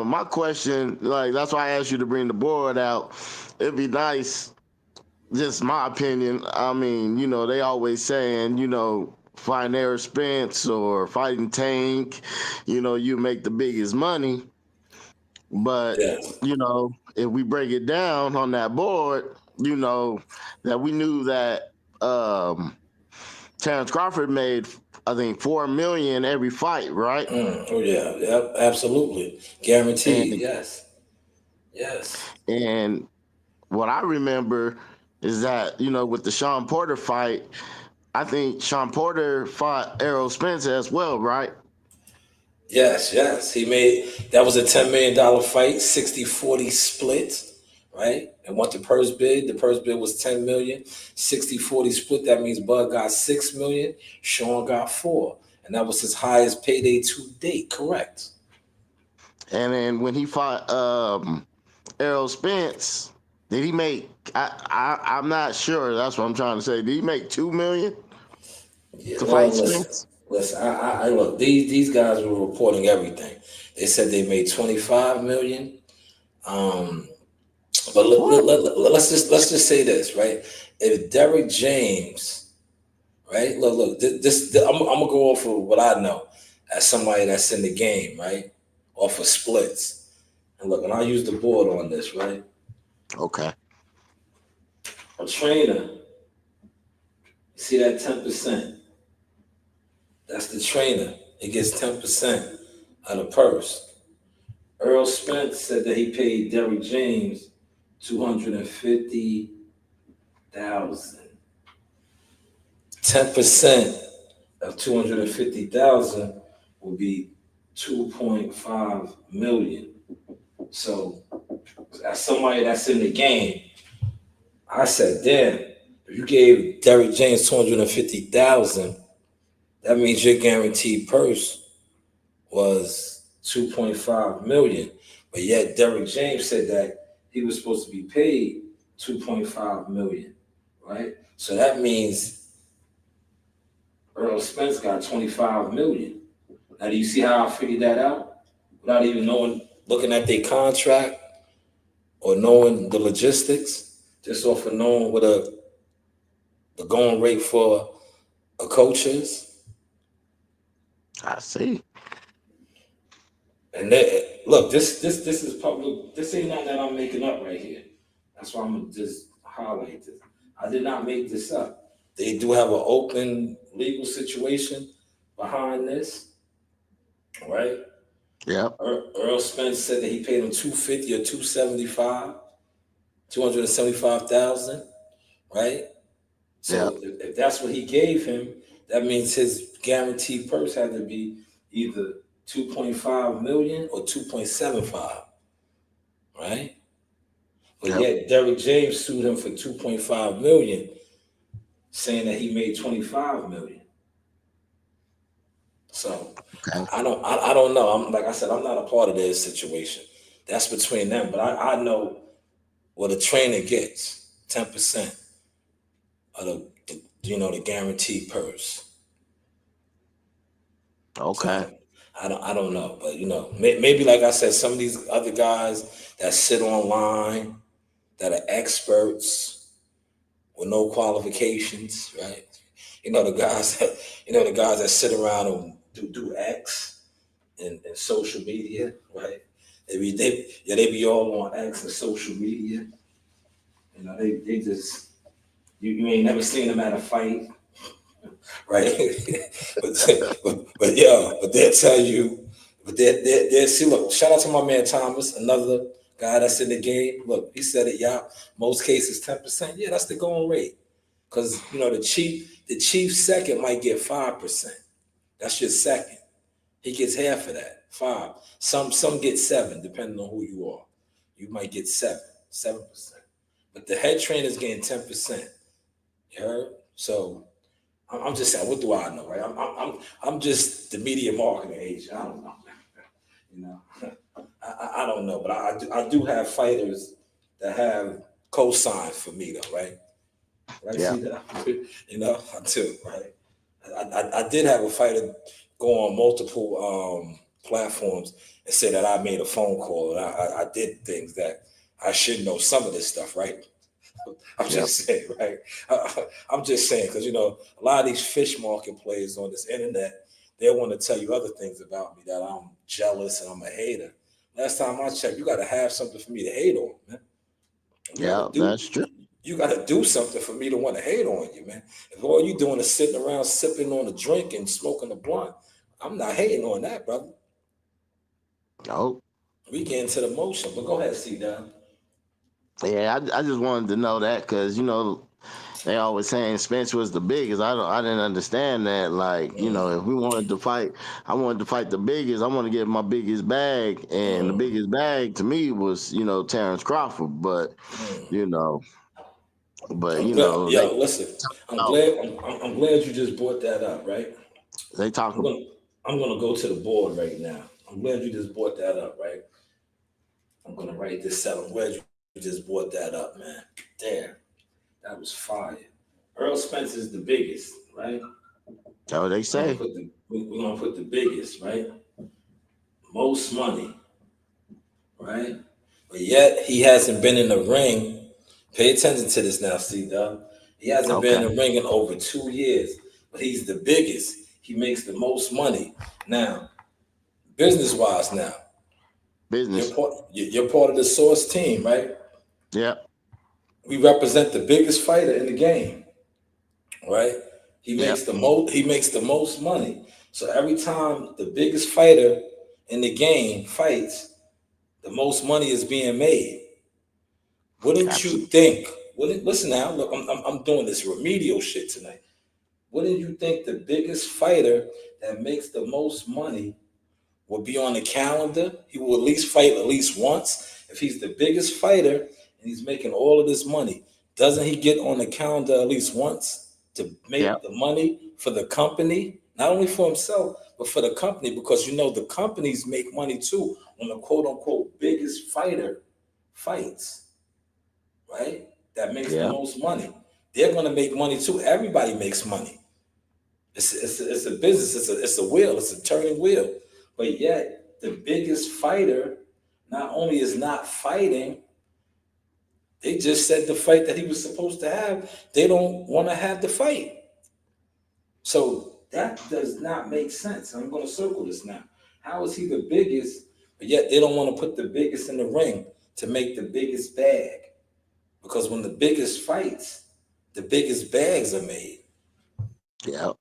My question, like, that's why I asked you to bring the board out. It'd be nice, just my opinion. I mean, they always saying, fighting Errol Spence or fighting Tank, you make the biggest money. But, Yeah. If we break it down on that board, that we knew that Terrence Crawford made, I think, $4 million every fight, right? Oh yeah, yep, absolutely, guaranteed. Yes. And what I remember is that with the Sean Porter fight, I think Sean Porter fought Errol Spence as well, right? Yes. That was a $10 million fight, 60-40 split, right? And what the purse bid? The purse bid was $10 million, 60-40 split. That means Bud got $6 million, Sean got $4 million. And that was his highest payday to date, correct? And then when he fought Errol Spence, did he make? I'm not sure. That's what I'm trying to say. Did he make $2 million to fight Spence? Listen. I look. These guys were reporting everything. They said they made $25 million. But let's just say this, right? If Derrick James, right? Look. I'm gonna go off of what I know as somebody that's in the game, right? Off of splits. And look, and I'll use the board on this, right? Okay. A trainer, you see that 10%? That's the trainer. It gets 10% of the purse. Errol Spence said that he paid Derrick James $250,000. 10% of $250,000 will be $2.5 million. So, as somebody that's in the game, I said, damn, if you gave Derrick James $250,000, that means your guaranteed purse was $2.5 million. But yet Derrick James said that he was supposed to be paid $2.5 million, right? So that means Errol Spence got $25 million. Now, do you see how I figured that out? Without even looking at their contract or knowing the logistics, just off of knowing what the going rate for a coach is. I see. And look, this is public. This ain't nothing that I'm making up right here. That's why I'm gonna just highlight this. I did not make this up. They do have an open legal situation behind this, right? Yeah. Earl Spence said that he paid him $250 or $275,000, right? So if that's what he gave him, that means his guaranteed purse had to be either $2.5 million or $2.75, right? But yet Derrick James sued him for $2.5 million, saying that he made $25 million. So I don't know. I'm like I said, I'm not a part of their situation. That's between them. But I know what a trainer gets, 10% of the guaranteed purse. Okay. So, I don't know, but maybe like I said, some of these other guys that sit online that are experts with no qualifications, right? The guys that sit around and do X and social media, right? They be all on X and social media. You know, they just you ain't never seen them at a fight, right? but they'll tell you, but they'll see. Look, shout out to my man Thomas, another guy that's in the game. Look, he said it, y'all. Most cases 10%. Yeah, that's the going rate. Because you know the chief second might get 5%. That's your second. He gets half of that, 5. Some get 7, depending on who you are. You might get 7%. But the head trainer's getting 10%. You heard? So I'm just saying, what do I know, right? I'm just the media marketing agent. I don't know, you know. I don't know, but I do have fighters that have co-signed for me though, right? Right? Yeah. See that? You know, I do, right? I did have a fighter go on multiple platforms and say that I made a phone call and I did things that I should know some of this stuff, right? I'm just saying, right? I'm just saying, because, you know, a lot of these fish market players on this internet, they want to tell you other things about me, that I'm jealous and I'm a hater. Last time I checked, you got to have something for me to hate on, man. That's true. You got to do something for me to want to hate on you, man. If all you doing is sitting around sipping on a drink and smoking a blunt, I'm not hating on that, brother. Oh. We get into the motion, but go ahead, C-Dub. Yeah, I just wanted to know that because, you know, they always saying Spence was the biggest. I didn't understand that. Like, you know, if we wanted to fight, I wanted to fight the biggest. I want to get my biggest bag, and the biggest bag to me was, you know, Terrence Crawford. But you know, listen, I'm glad you just brought that up, right? They talk. I'm gonna go to the board right now. I'm glad you just brought that up, right? I'm gonna write this out. I'm glad you just brought that up, man. Damn, that was fire. Earl Spence is the biggest, right? That's what they say. We're gonna put the biggest, right? Most money, right? But yet he hasn't been in the ring. Pay attention to this now, C-Dub. He hasn't been in the ring in over 2 years, but he's the biggest. He makes the most money. Now, business-wise now. Business. You're part of the Source team, right? Yeah. We represent the biggest fighter in the game, right? He makes the most money. So every time the biggest fighter in the game fights, the most money is being made. Wouldn't you think? Listen now, look, I'm doing this remedial shit tonight. Wouldn't you think the biggest fighter that makes the most money will be on the calendar? He will at least fight at least once. If he's the biggest fighter and he's making all of this money, doesn't he get on the calendar at least once to make the money for the company? Not only for himself, but for the company, because you know the companies make money too when the quote unquote biggest fighter fights, right? That makes the most money. They're gonna make money too. Everybody makes money. It's a business, it's a wheel, it's a turning wheel. But yet the biggest fighter not only is not fighting, they just said the fight that he was supposed to have, they don't want to have the fight. So that does not make sense. I'm going to circle this now. How is he the biggest, but yet they don't want to put the biggest in the ring to make the biggest bag? Because when the biggest fights, the biggest bags are made. Yeah.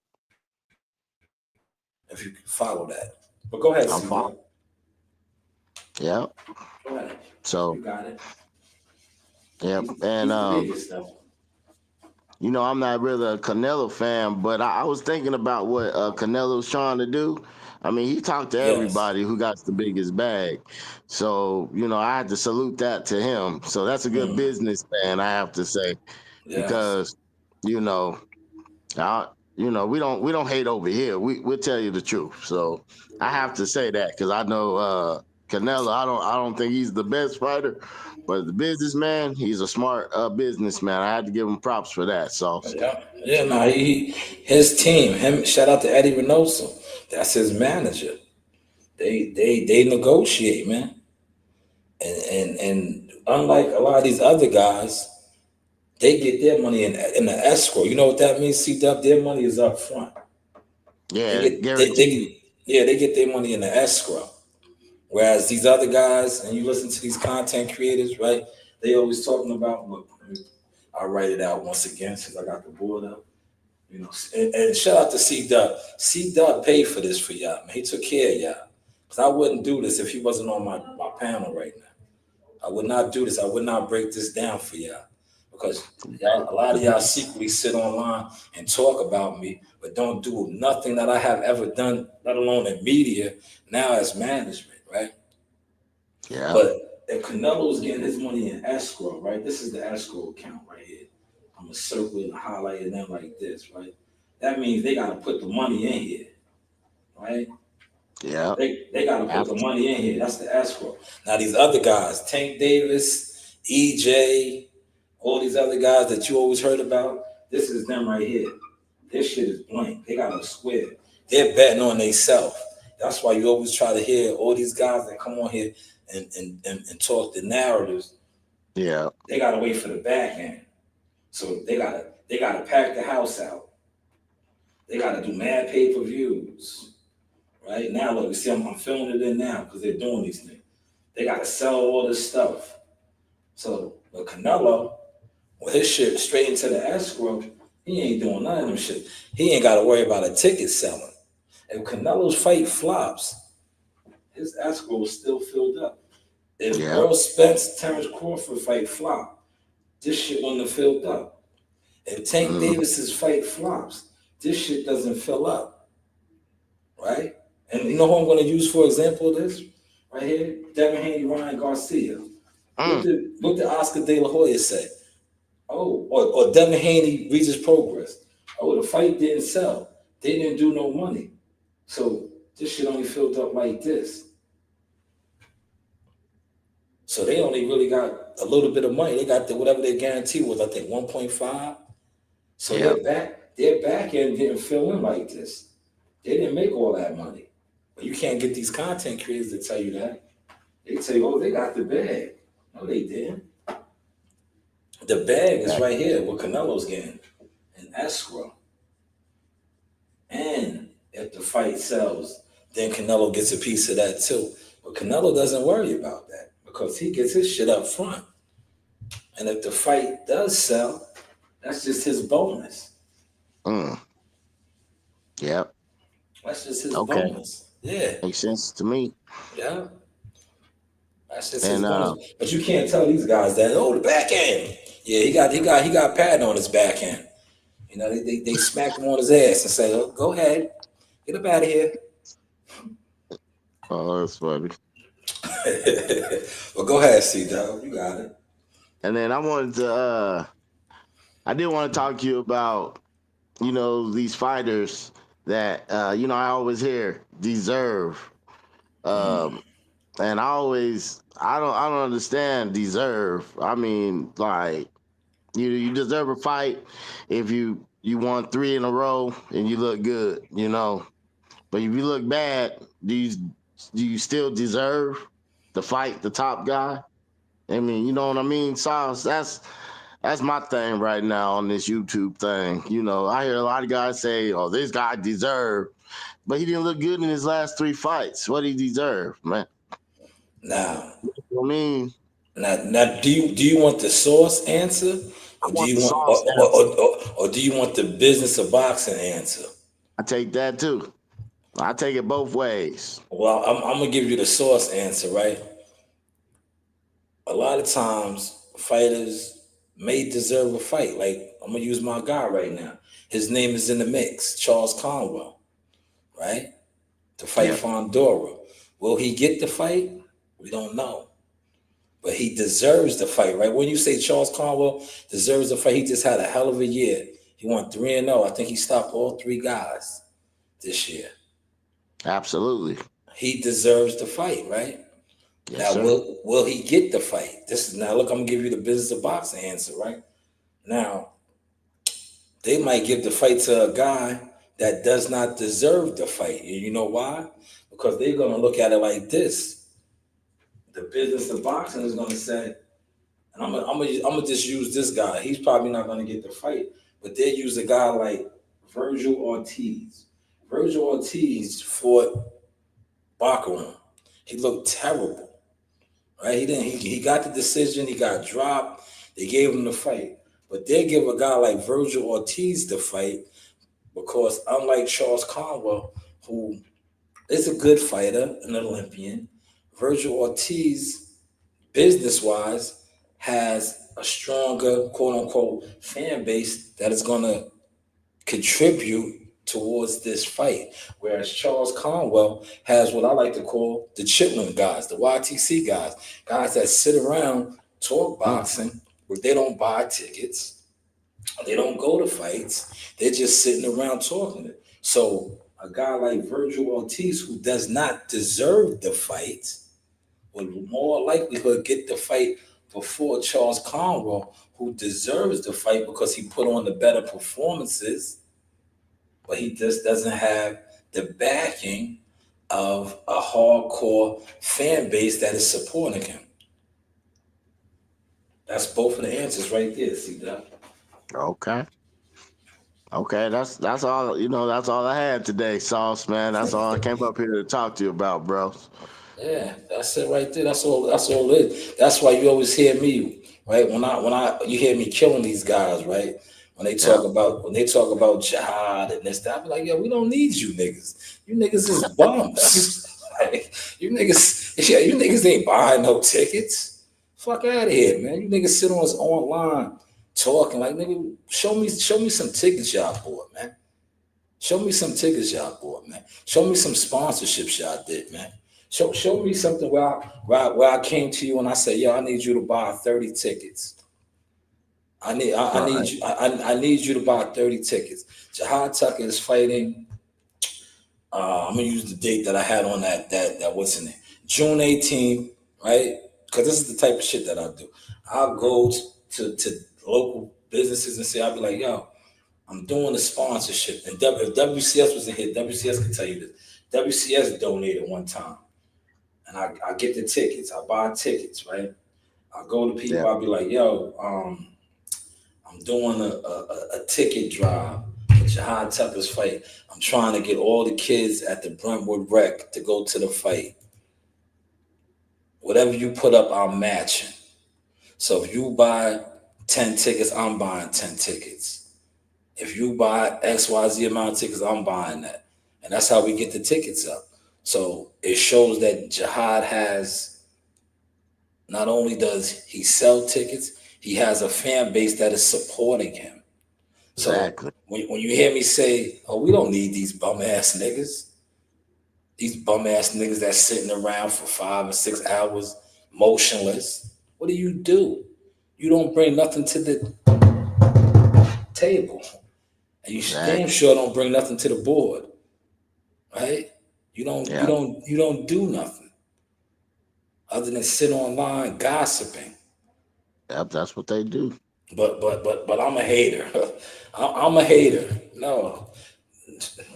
If you can follow that. But go ahead, C-Dub. Yeah. Go ahead. So you got it. Yeah, He's and the biggest, though. You know, I'm not really a Canelo fan, but I was thinking about what Canelo's trying to do. I mean, he talked to everybody who got the biggest bag. So, you know, I had to salute that to him. So that's a good businessman, I have to say. Because, you know, we don't hate over here. We'll tell you the truth. So I have to say that because I know Canelo, I don't think he's the best fighter, but the businessman, he's a smart businessman. I had to give him props for that. So his team, shout out to Eddie Reynoso. That's his manager. They negotiate, man. And unlike a lot of these other guys, they get their money in the escrow. You know what that means, C-Dub? Their money is up front. Yeah, guaranteed. Yeah, they get their money in the escrow. Whereas these other guys, and you listen to these content creators, right? They always talking about, look, I'll write it out once again since I got the board up. You know, and shout out to C Dub. C Dub paid for this for y'all, man. He took care of y'all. Because I wouldn't do this if he wasn't on my panel right now. I would not do this. I would not break this down for y'all. Because y'all, a lot of y'all secretly sit online and talk about me, but don't do nothing that I have ever done, let alone in media, now as management, right? Yeah. But if Canelo's getting his money in escrow, right? This is the escrow account right here. I'm gonna circle it and highlight it in like this, right? That means they gotta put the money in here, right? Yeah. They gotta put the money in here. That's the escrow. Now these other guys, Tank Davis, EJ, all these other guys that you always heard about, this is them right here. This shit is blank. They got a square. They're betting on themselves. That's why you always try to hear all these guys that come on here and talk the narratives. Yeah. They gotta wait for the back end. So they gotta pack the house out. They gotta do mad pay-per-views. Right? Now look, you see I'm filling it in now because they're doing these things. They gotta sell all this stuff. So with Canelo, with his shit straight into the escrow, he ain't doing none of them shit. He ain't gotta worry about a ticket selling. If Canelo's fight flops, his escrow is still filled up. If Earl Spence, Terrence Crawford fight flop, this shit wouldn't have filled up. If Tank Davis's fight flops, this shit doesn't fill up. Right? And you know who I'm going to use for example of this? Right here? Devin Haney, Ryan Garcia. What did Oscar De La Hoya say? Oh, or Devin Haney, Regis Progress. Oh, the fight didn't sell. They didn't do no money. So this shit only filled up like this. So they only really got a little bit of money. They got whatever their guarantee was, I think 1.5. So their back end didn't fill in like this. They didn't make all that money. But you can't get these content creators to tell you that. They tell you, oh, they got the bag. No, they didn't. The bag is right here, what Canelo's getting in escrow. And if the fight sells, then Canelo gets a piece of that too. But Canelo doesn't worry about that because he gets his shit up front. And if the fight does sell, that's just his bonus. Yep. That's just his bonus. Yeah. Makes sense to me. Yeah. That's just his bonus. But you can't tell these guys that, oh, the back end. Yeah, he got padding on his back end. You know, they smack him on his ass and say, oh, go ahead. Get up out of here. Oh, that's funny. Well, go ahead, C-Dub. You got it. And then I did want to talk to you about, you know, these fighters that, you know, I always hear deserve. And I don't understand deserve. I mean, like, you deserve a fight if you won 3 in a row and you look good, you know. But if you look bad, do you still deserve to fight the top guy? I mean, you know what I mean? Sauce, that's my thing right now on this YouTube thing. You know, I hear a lot of guys say, oh, this guy deserved, but he didn't look good in his last 3 fights. What did he deserve, man? Now, you know what I mean? Now, do you want the source answer? Or do you want the business of boxing answer? I take that too. I take it both ways. Well, I'm gonna give you the source answer, right? A lot of times, fighters may deserve a fight. Like, I'm gonna use my guy right now. His name is in the mix, Charles Conwell, right? To fight Fondora. Will he get the fight? We don't know. But he deserves the fight, right? When you say Charles Conwell deserves the fight, he just had a hell of a year. He won 3-0. I think he stopped all 3 guys this year. Absolutely. He deserves the fight, right? Yes, now, sir. will he get the fight? Now look, I'm gonna give you the business of boxing answer, right? Now, they might give the fight to a guy that does not deserve the fight. And you know why? Because they're gonna look at it like this. The business of boxing is gonna say, and I'm gonna just use this guy. He's probably not gonna get the fight, but they use a guy like Virgil Ortiz. Virgil Ortiz fought Bakaram. He looked terrible, right? He didn't. He got the decision. He got dropped. They gave him the fight, but they give a guy like Virgil Ortiz the fight because unlike Charles Conwell, who is a good fighter, an Olympian, Virgil Ortiz, business-wise, has a stronger quote-unquote fan base that is going to contribute towards this fight. Whereas Charles Conwell has what I like to call the Chitlin guys, the YTC guys that sit around, talk boxing, but they don't buy tickets, they don't go to fights, they're just sitting around talking it. So a guy like Virgil Ortiz, who does not deserve the fight, would more likelihood get the fight before Charles Conwell, who deserves the fight because he put on the better performances, but he just doesn't have the backing of a hardcore fan base that is supporting him. That's both of the answers right there, see that? Okay. Okay, that's all, that's all I had today, Sauce, man. That's all I came up here to talk to you about, bro. Yeah, that's it right there. That's all it is. That's why you always hear me, right? When you hear me killing these guys, right? When they talk about jihad and this, that, I be like, yo, we don't need you niggas. You niggas is bums. Like, you niggas ain't buying no tickets. Fuck out of here, man. You niggas sit online talking like, nigga, show me some tickets y'all bought, man. Show me some tickets y'all bought, man. Show me some sponsorships y'all did, man. Show me something where I came to you and I said, yo, I need you to buy 30 tickets. I need you to buy 30 tickets. Jihad Tucker is fighting. I'm gonna use the date that I had on that what's in it, June 18th, right? Because this is the type of shit that I do. I'll go to local businesses and say, I'll be like, yo, I'm doing a sponsorship. And if WCS was in here, WCS can tell you this. WCS donated one time. And I get the tickets. I buy tickets, right? I go to people. I'll be like, yo, I'm doing a ticket drive for Jihad Tucker's fight. I'm trying to get all the kids at the Brentwood Rec to go to the fight. Whatever you put up, I'm matching. So if you buy 10 tickets, I'm buying 10 tickets. If you buy XYZ amount of tickets, I'm buying that. And that's how we get the tickets up. So it shows that Jihad has, not only does he sell tickets, he has a fan base that is supporting him. So exactly. When you hear me say, oh, we don't need these bum ass niggas, that's sitting around for 5 or 6 hours motionless, what do? You don't bring nothing to the table. And you damn sure don't bring nothing to the board. Right? You don't do nothing other than sit online gossiping. Yep, that's what they do. But I'm a hater. I'm a hater. No,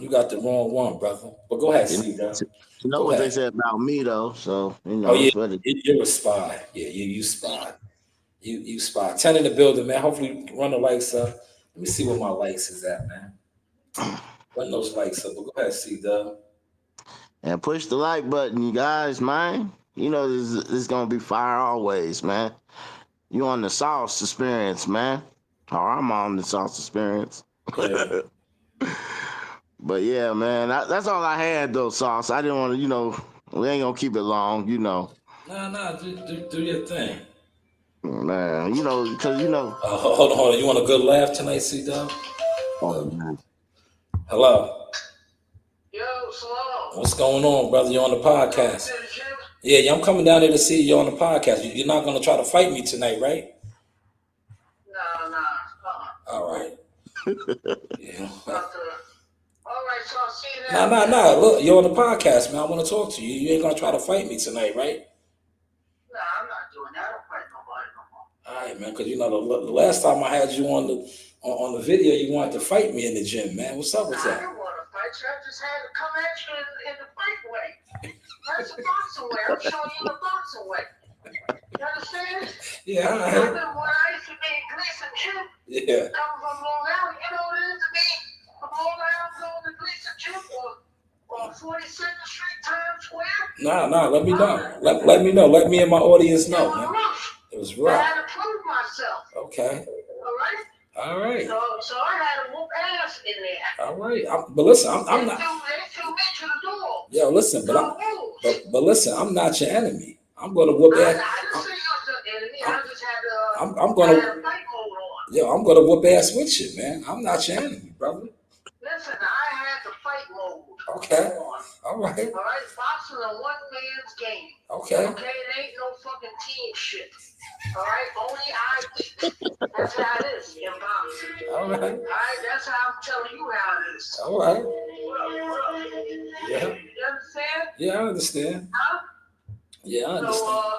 you got the wrong one, brother. But go ahead, see that. You know what they said about me though, so you're a spy. Yeah, you spy. You spy. 10 in the building, man. Hopefully run the lights up. Let me see where my lights is at, man. Run those lights up. But go ahead, see that. And push the like button, you guys, man. You know this is gonna be fire always, man. You on the Sauce experience, man. Or I'm on the Sauce experience. Yeah. But yeah, man, that's all I had though, Sauce. I didn't want to, we ain't gonna keep it long, Nah, do your thing. Man, because hold on. You want a good laugh tonight, C-Dub? Oh, man. Hello. Yo, Salam. What's going on, brother? You're on the podcast. Yeah, I'm coming down there to see you on the podcast. You're not going to try to fight me tonight, right? Nah. All right. Yeah. All right, so I'll see you there. Nah. Look, you're on the podcast, man. I want to talk to you. You ain't going to try to fight me tonight, right? Nah, I'm not doing that. I don't fight nobody no more. All right, man, because the last time I had you on the video, you wanted to fight me in the gym, man. What's up with that? I didn't want to fight you. I just had to come at you in the fight way. That's the boxing way. I'm showing you the boxing way. You understand? Yeah, all right. I remember when I used to be in Gleason Gym. Yeah. Coming from Long Island, you know what it is to me? From Long Island going to Gleason Gym or 42nd Street, Times Square. Nah. Let me know. Let me know. Let me and my audience know, man. It was I rough. had to prove myself. Okay. All right. All right. So I had to whoop ass in there. All right. But listen, I'm not. They threw me to the door. Yo, listen, but listen, I'm not your enemy. I'm gonna whoop ass. I didn't say you was the enemy. I just had to. I'm gonna. I had a fight mode on. Yo, I'm gonna whoop ass with you, man. I'm not your enemy, brother. Listen, I had the fight mode. Okay. On. All right. All right. Boxing a one man's game. Okay. Okay. It ain't no fucking team shit. All right. Only I win. That's how it is in boxing. All right. All right. That's how I'm telling you how it is. All right. What up? Yeah. You understand? Yeah, I understand. Huh? Yeah, I understand. So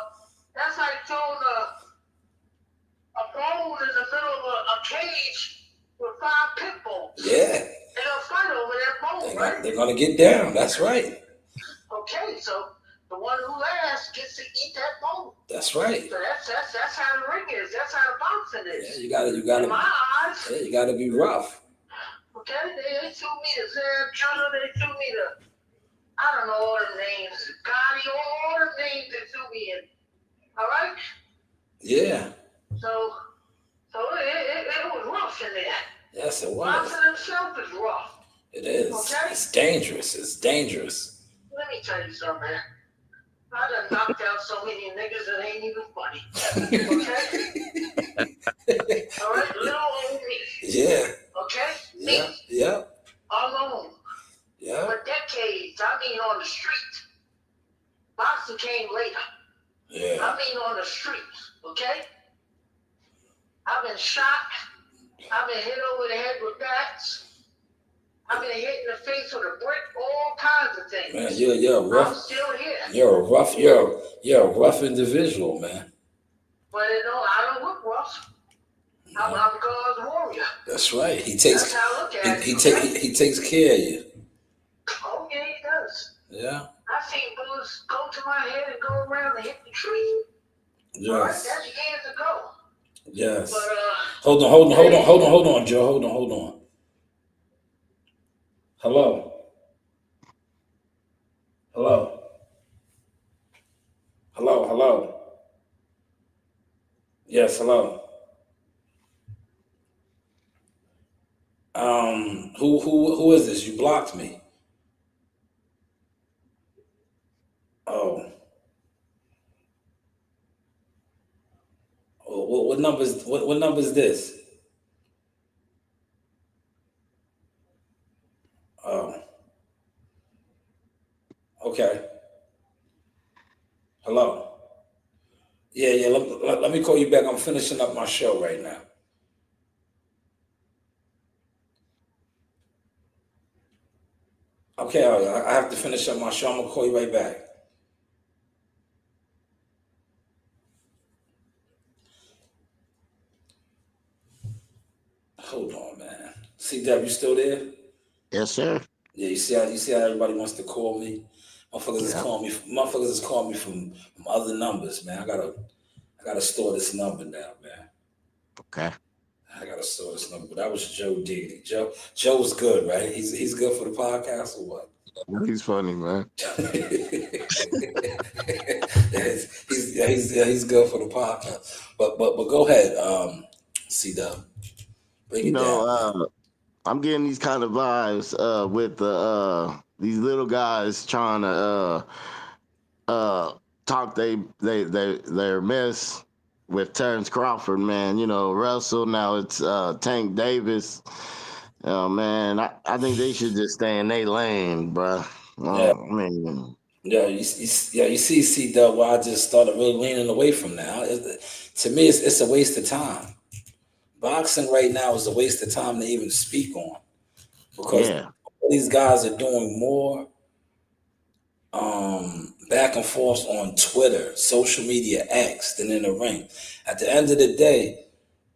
that's like throwing a bone in the middle of a cage with 5 pit bulls. Yeah. They're gonna fight over that bone, right? They're gonna get down. That's right. Okay, so the one who lasts gets to eat that bone. That's right. So that's how the ring is. That's how the boxing is. Yeah, you gotta. In my eyes. Yeah, you gotta be rough. Okay, they threw me to Zab Jr. They threw me to I don't know all the names, Gotti, all the names they threw me in. All right. Yeah. So it was rough in there. Yes, it was. Boxing himself is rough. It is. Okay? It's dangerous. It's dangerous. Let me tell you something, man. I done knocked out so many niggas that ain't even funny. Okay? All right? Little old me. Yeah. Okay? Yeah. Me. Yeah. Alone. Yeah. For decades, I mean on the street. Boxing came later. Yeah. I mean on the streets. Okay? I've been shot. I've been hit over the head with bats. I've been hit in the face with a brick, all kinds of things. Man, you're rough. I'm still here. You're a rough individual, man. But I don't look rough. I'm God's warrior. That's right. He takes That's how I look at it. he takes care of you. Oh yeah, he does. Yeah. I've seen bullets go to my head and go around and hit the tree. Yes. All right, that's years ago. Yes. But Hold on, Joe. Hold on. Hello. Yes, hello. Who is this? You blocked me. Oh. What number is this? Oh. Okay. Hello. Yeah. Let me call you back. I'm finishing up my show right now. Okay, I have to finish up my show. I'm gonna call you right back. Hold on, man. C-Dub, you still there? Yes, sir. Yeah, you see how everybody wants to call me? Motherfuckers is calling me from other numbers, man. I gotta store this number now, man. Okay. I gotta store this number. But that was Joe Diggity. Joe's good, right? He's good for the podcast or what? He's funny, man. he's good for the podcast. But go ahead, C-Dub. Break it down. I'm getting these kind of vibes with these little guys trying to talk their mess with Terrence Crawford, man. You know, Russell, now it's Tank Davis. Man, I think they should just stay in their lane, bro. Yeah. I mean, you see, C-Dub, why I just started really leaning away from that. To me, it's a waste of time. Boxing right now is a waste of time to even speak on, because these guys are doing more back and forth on Twitter, social media, X, than in the ring. At the end of the day,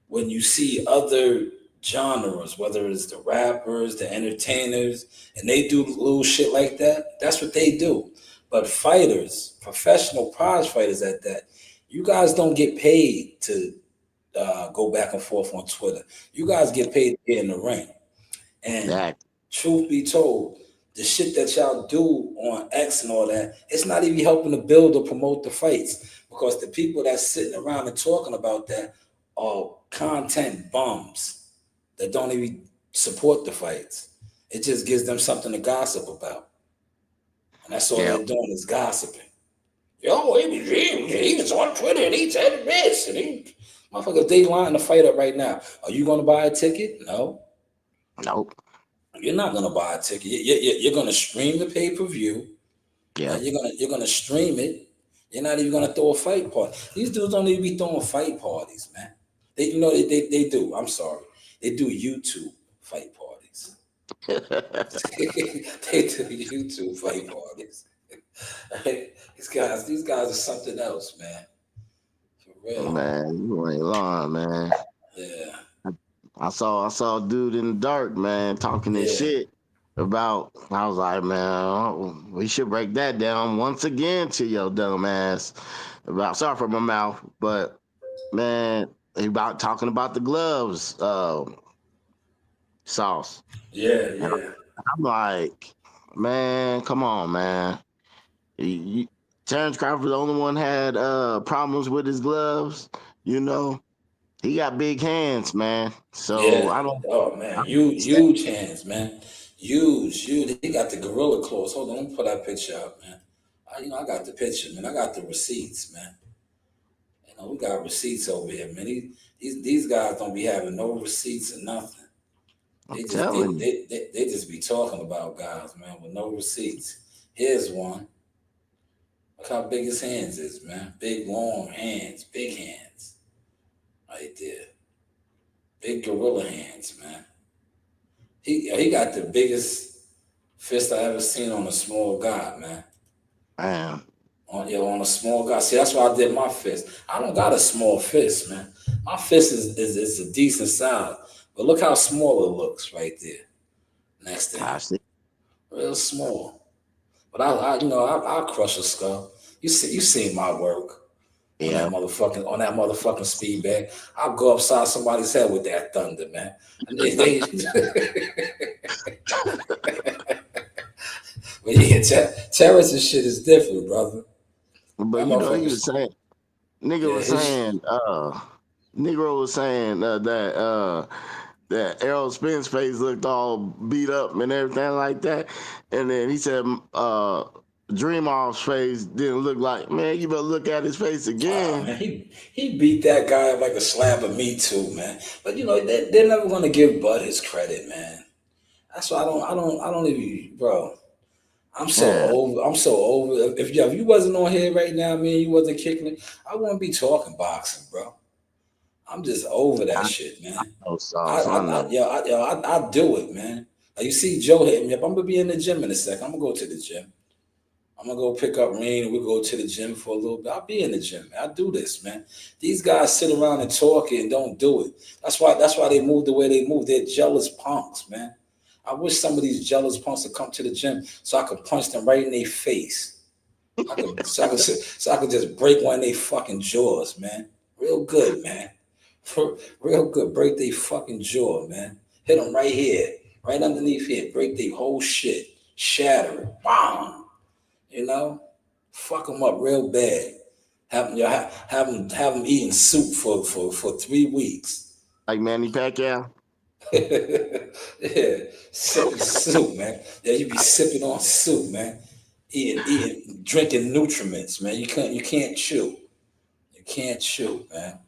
when you see other genres, whether it's the rappers, the entertainers, and they do little shit like that, that's what they do. But fighters, professional prize fighters at that, you guys don't get paid to go back and forth on Twitter. You guys get paid to get in the ring. And truth be told, the shit that y'all do on X and all that, it's not even helping to build or promote the fights, because the people that's sitting around and talking about that are content bums that don't even support the fights. It just gives them something to gossip about. And that's all they're doing is gossiping. Yo, he was on Twitter and he said this. And motherfuckers, they lining the fight up right now. Are you going to buy a ticket? No. Nope. You're not going to buy a ticket. You're going to stream the pay-per-view. Yeah. You're gonna stream it. You're not even gonna throw a fight party. These dudes don't even be throwing fight parties, man. They do. I'm sorry. They do YouTube fight parties. They do YouTube fight parties. These guys are something else, man. For real. Man, you ain't lying, man. Yeah. I saw a dude in the dark, man, talking this shit about. I was like, man, we should break that down once again to your dumb ass. Sorry for my mouth, but man, he about talking about the gloves, Sauce. Yeah. I'm like, man, come on, man. Terrence Crawford, the only one had problems with his gloves, you know. He got big hands, man. So I don't. Oh man, huge hands, man. Huge. He got the gorilla claws. Hold on, let me put that picture up, man. I got the picture, man. I got the receipts, man. We got receipts over here, man. These guys don't be having no receipts or nothing. They just be talking about guys, man, with no receipts. Here's one. Look how big his hands is, man. Big, long hands, big hands. Right there. Big gorilla hands, man. He got the biggest fist I ever seen on a small guy, man. Damn. On a small guy. See, that's why I did my fist. I don't got a small fist, man. My fist is a decent size. But look how small it looks right there. Next to him. Real small. But I'll crush a skull. You seen my work. Yeah. On that motherfucking speed bag. I'll go upside somebody's head with that thunder, man. And but yeah, terrorist and shit is different, brother. But you know, he was saying, Negro was saying that Errol Spence face looked all beat up and everything like that. And then he said Dream Off's face didn't look like, man, you better look at his face again. Man, he beat that guy like a slab of meat too, man. But they're never gonna give Bud his credit, man. That's why I don't even, bro. I'm so over. If you wasn't on here right now, man, you wasn't kicking it, I wouldn't be talking boxing, bro. I'm just over that shit, man. I do it, man. Like you see Joe hit me up. I'm gonna be in the gym in a second. I'm gonna go to the gym. I'm gonna go pick up Rain and we'll go to the gym for a little bit. I'll be in the gym, man. I do this, man. These guys sit around and talk and don't do it. That's why they move the way they move. They're jealous punks, man. I wish some of these jealous punks would come to the gym so I could punch them right in their face. So I could just break one of their fucking jaws, man. Real good, man. Real good. Break their fucking jaw, man. Hit them right here, right underneath here. Break their whole shit. Shatter it. Bomb. Fuck them up real bad. Have them eating soup for 3 weeks. Like Manny Pacquiao. Yeah, sipping soup, man. Yeah, you be sipping on soup, man. Drinking nutriments, man. You can't chew. You can't chew, man.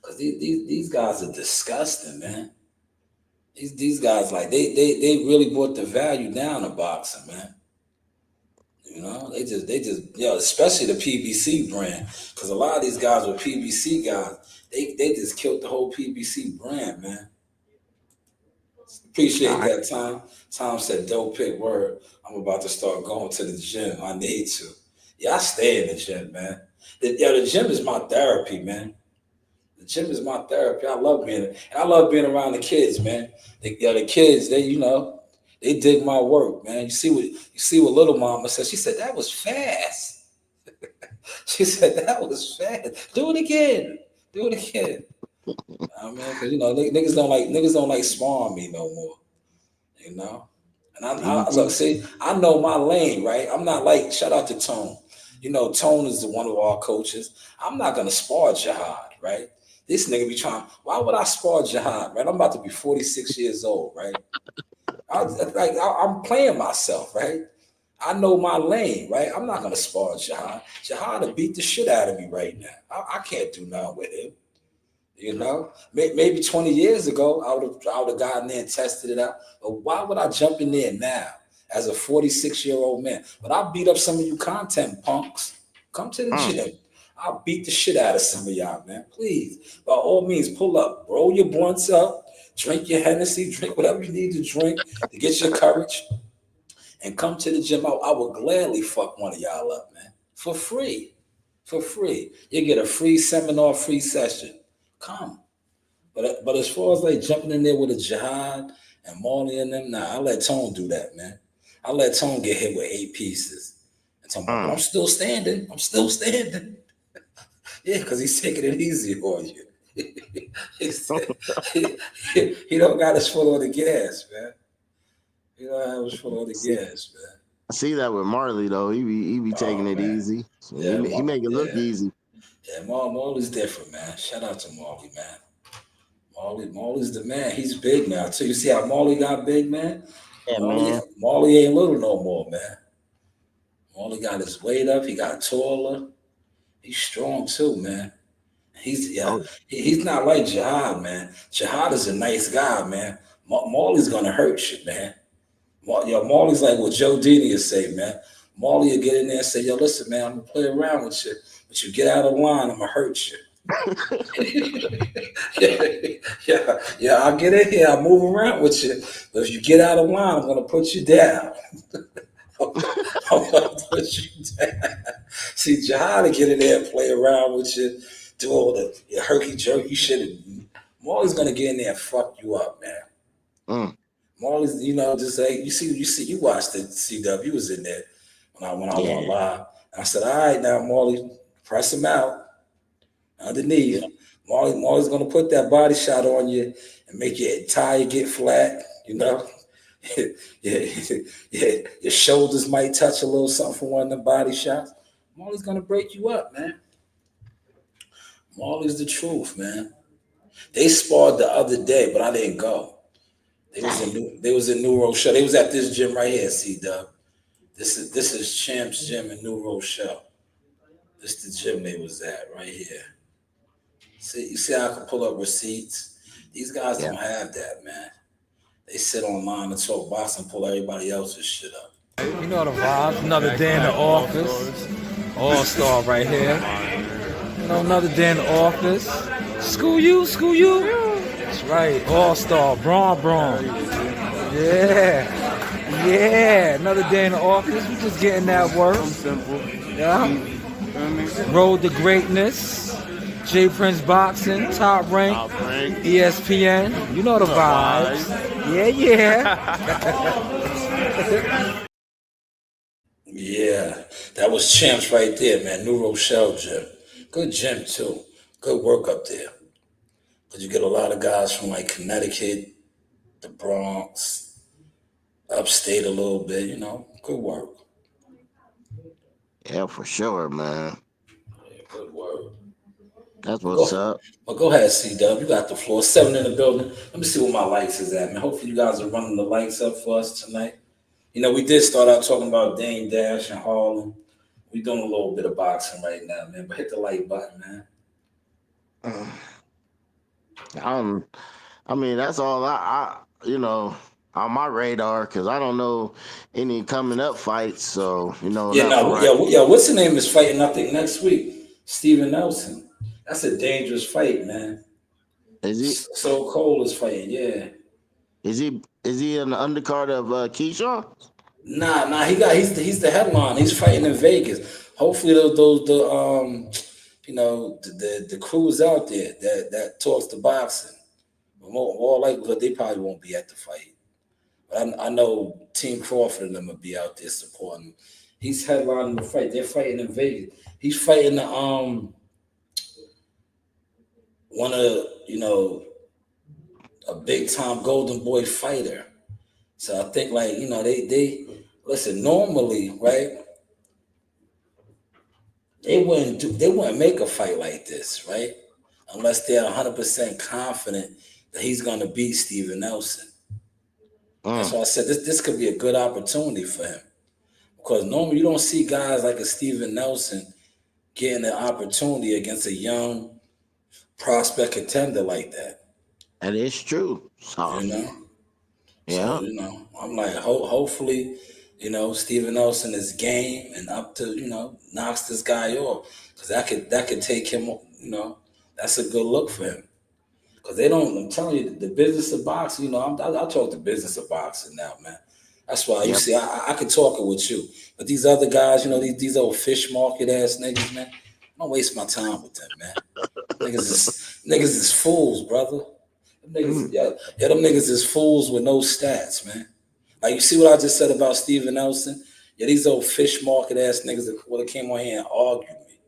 Cause these guys are disgusting, man. These guys, like they really brought the value down of boxing, man. They just especially the PBC brand, because a lot of these guys were PBC guys. They just killed the whole PBC brand, man. Appreciate that, Tom. Tom said, dope pick, word. I'm about to start going to the gym. I need to. Yeah, I stay in the gym, man. The gym is my therapy, man. The gym is my therapy. I love being around the kids, man. The kids, they dig my work, man. You see what little mama said. She said, that was fast. She said, that was fast. Do it again. I mean, because niggas don't like sparring me no more. And I look, see, I know my lane, right? I'm not like, shout out to Tone. You know, Tone is one of our coaches. I'm not gonna spar Jihad, right? This nigga be trying. Why would I spar Jihad, right? I'm about to be 46 years old, right? I'm playing myself, right? I know my lane, right? I'm not gonna spar Jihad. Jihad will beat the shit out of me right now. I can't do nothing with him. You know, maybe 20 years ago, I would have gotten there and tested it out. But why would I jump in there now as a 46-year-old man? But I'll beat up some of you content punks. Come to the gym. I'll beat the shit out of some of y'all, man. Please, by all means, pull up, roll your blunts up, drink your Hennessy, drink whatever you need to drink to get your courage, and come to the gym. I would gladly fuck one of y'all up, man, for free. For free. You get a free seminar, free session. Come. But as far as like jumping in there with a Jihad and Marley and them, nah, I let Tone do that, man. I let Tone get hit with 8 pieces. And Tone, but I'm still standing. I'm still standing. Yeah, because he's taking it easy on you. he don't got his foot on the gas, man. He don't have his foot on the gas, man. I see that with Marley though. He be taking it easy. So yeah, he make it look easy. Yeah, Marley's different, man. Shout out to Marley, man. Marley's the man. He's big now too. You see how Marley got big, man? Yeah, man. Marley ain't little no more, man. Marley got his weight up. He got taller. He's strong too, man. He's not like Jihad, man. Jihad is a nice guy, man. Marley's gonna hurt you, man. Marley's like what Joe Dini would say, man. Marley will get in there and say, yo, listen, man, I'm gonna play around with you, but you get out of line, I'm gonna hurt you. yeah, I'll get in here, I'll move around with you, but if you get out of line, I'm gonna put you down. I'm gonna put you down. See, Jihad will get in there and play around with you, do all the herky-jerky shit. Marley's gonna get in there and fuck you up, man. Marley's, just like you watched the CW. You was in there when I went live. And I said, all right, now Marley, press him out underneath. Marley's gonna put that body shot on you and make your tire get flat. Your shoulders might touch a little something from one of the body shots. Marley's gonna break you up, man. Marley's the truth, man. They sparred the other day, but I didn't go. They was in New Rochelle. They was at this gym right here, C-Dub. This is Champ's Gym in New Rochelle. This is the gym they was at right here. See, you see how I can pull up receipts? These guys don't have that, man. They sit online and talk boxing and pull everybody else's shit up. You know the vibes. Another day in the office. All-star right here. Another day in the office. School you. That's right. All-star. Braun. Yeah. Another day in the office. We just getting that work. Simple. Yeah. Road to greatness. J Prince Boxing, Top Rank, ESPN. You know the vibes. Yeah. Yeah, that was Champs right there, man. New Rochelle gym. Good gym, too. Good work up there. Because you get a lot of guys from, like, Connecticut, the Bronx, upstate a little bit, Good work. Yeah, for sure, man. Yeah, good work. That's what's up. Well, go ahead, C-Dub. You got the floor. 7 in the building. Let me see where my lights is at, man. Hopefully you guys are running the lights up for us tonight. We did start out talking about Dame Dash and Harlem. We're doing a little bit of boxing right now, man. But hit the like button, man. I mean, that's all I on my radar, because I don't know any coming up fights. So, what's the name is fighting, I think, next week? Steven Nelson. That's a dangerous fight, man. Is he? So Cole is fighting, yeah. Is he in the undercard of Keyshawn? Nah. He's the headline. He's fighting in Vegas. Hopefully, the crews out there that talks to boxing. More likely, they probably won't be at the fight. But I know Team Crawford and them will be out there supporting him. He's headlining the fight. They're fighting in Vegas. He's fighting one of a big time Golden Boy fighter. So I think like, they listen, normally, right? They wouldn't make a fight like this, right? Unless they're 100% confident that he's gonna beat Steven Nelson. That's why I said this could be a good opportunity for him. Because normally you don't see guys like a Steven Nelson getting an opportunity against a young prospect contender like that. That is true. You So know? So, yeah, I'm like, hopefully, Steven Nelson is game and up to, knocks this guy off. Because that could take him, that's a good look for him. Because they don't, I'm telling you, the business of boxing, I talk the business of boxing now, man. That's why, you yep, see, I could talk it with you. But these other guys, these old fish market ass niggas, man, I don't waste my time with them, man. Niggas is fools, brother. Them niggas, mm, them niggas is fools with no stats, man. Like, you see what I just said about Steven Nelson? Yeah, these old fish market ass niggas that would have came on here and argued me.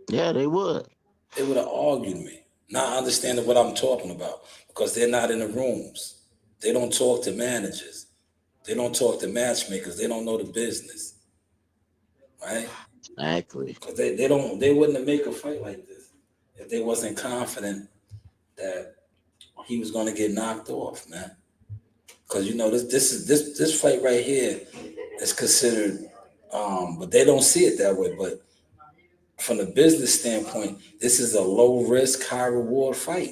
yeah, they would. They would have argued me, not understanding what I'm talking about because they're not in the rooms. They don't talk to managers. They don't talk to matchmakers. They don't know the business, right? Exactly. Because they wouldn't have make a fight like this if they wasn't confident that he was going to get knocked off, man. Because this fight right here is considered, but they don't see it that way. But from the business standpoint, this is a low risk, high reward fight.